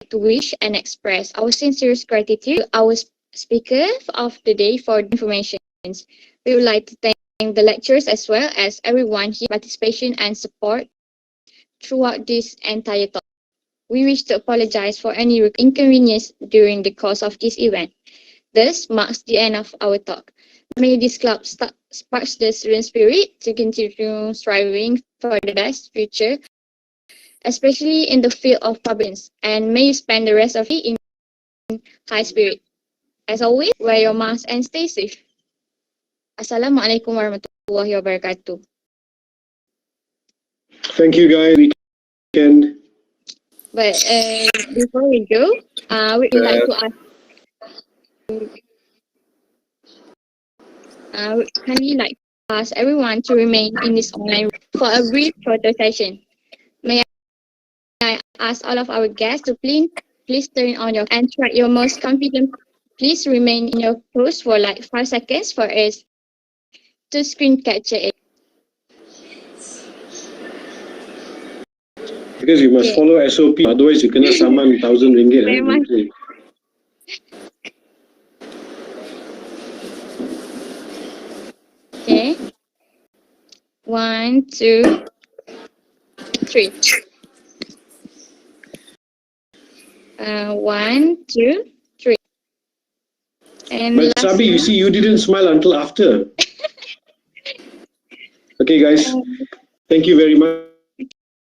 to wish and express our sincerest gratitude to our speaker of the day for the information. We would like to thank the lecturers as well as everyone here participation and support throughout this entire talk. We wish to apologize for any inconvenience during the course of this event. This marks the end of our talk. May this club sparks the student spirit to continue striving for the best future, especially in the field of public, and may you spend the rest of it in high spirit. As always, wear your mask and stay safe. Assalamualaikum warahmatullahi wabarakatuh. Thank you, guys. Weekend. But before we go, we would like to ask. Kindly like ask everyone to remain in this online for a brief photo session. May I ask all of our guests to please turn on your and try your most confident. Please remain in your pose for like 5 seconds for us to screen capture it. Because you must follow SOP, otherwise you cannot summon 1,000 ringgit. Very much. Okay. 1, 2, 3. 1, 2, 3. And but Sabi, you see, you didn't smile until after. Okay, guys. Thank you very much.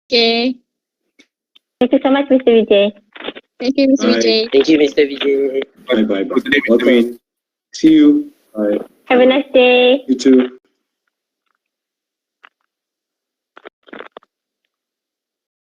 Okay. Thank you so much, Mr. Vijay. Thank you, Mr. Vijay. Thank you, Mr. Vijay. Bye. Good day, Mr. Welcome. See you. Bye. Have a nice day. You too.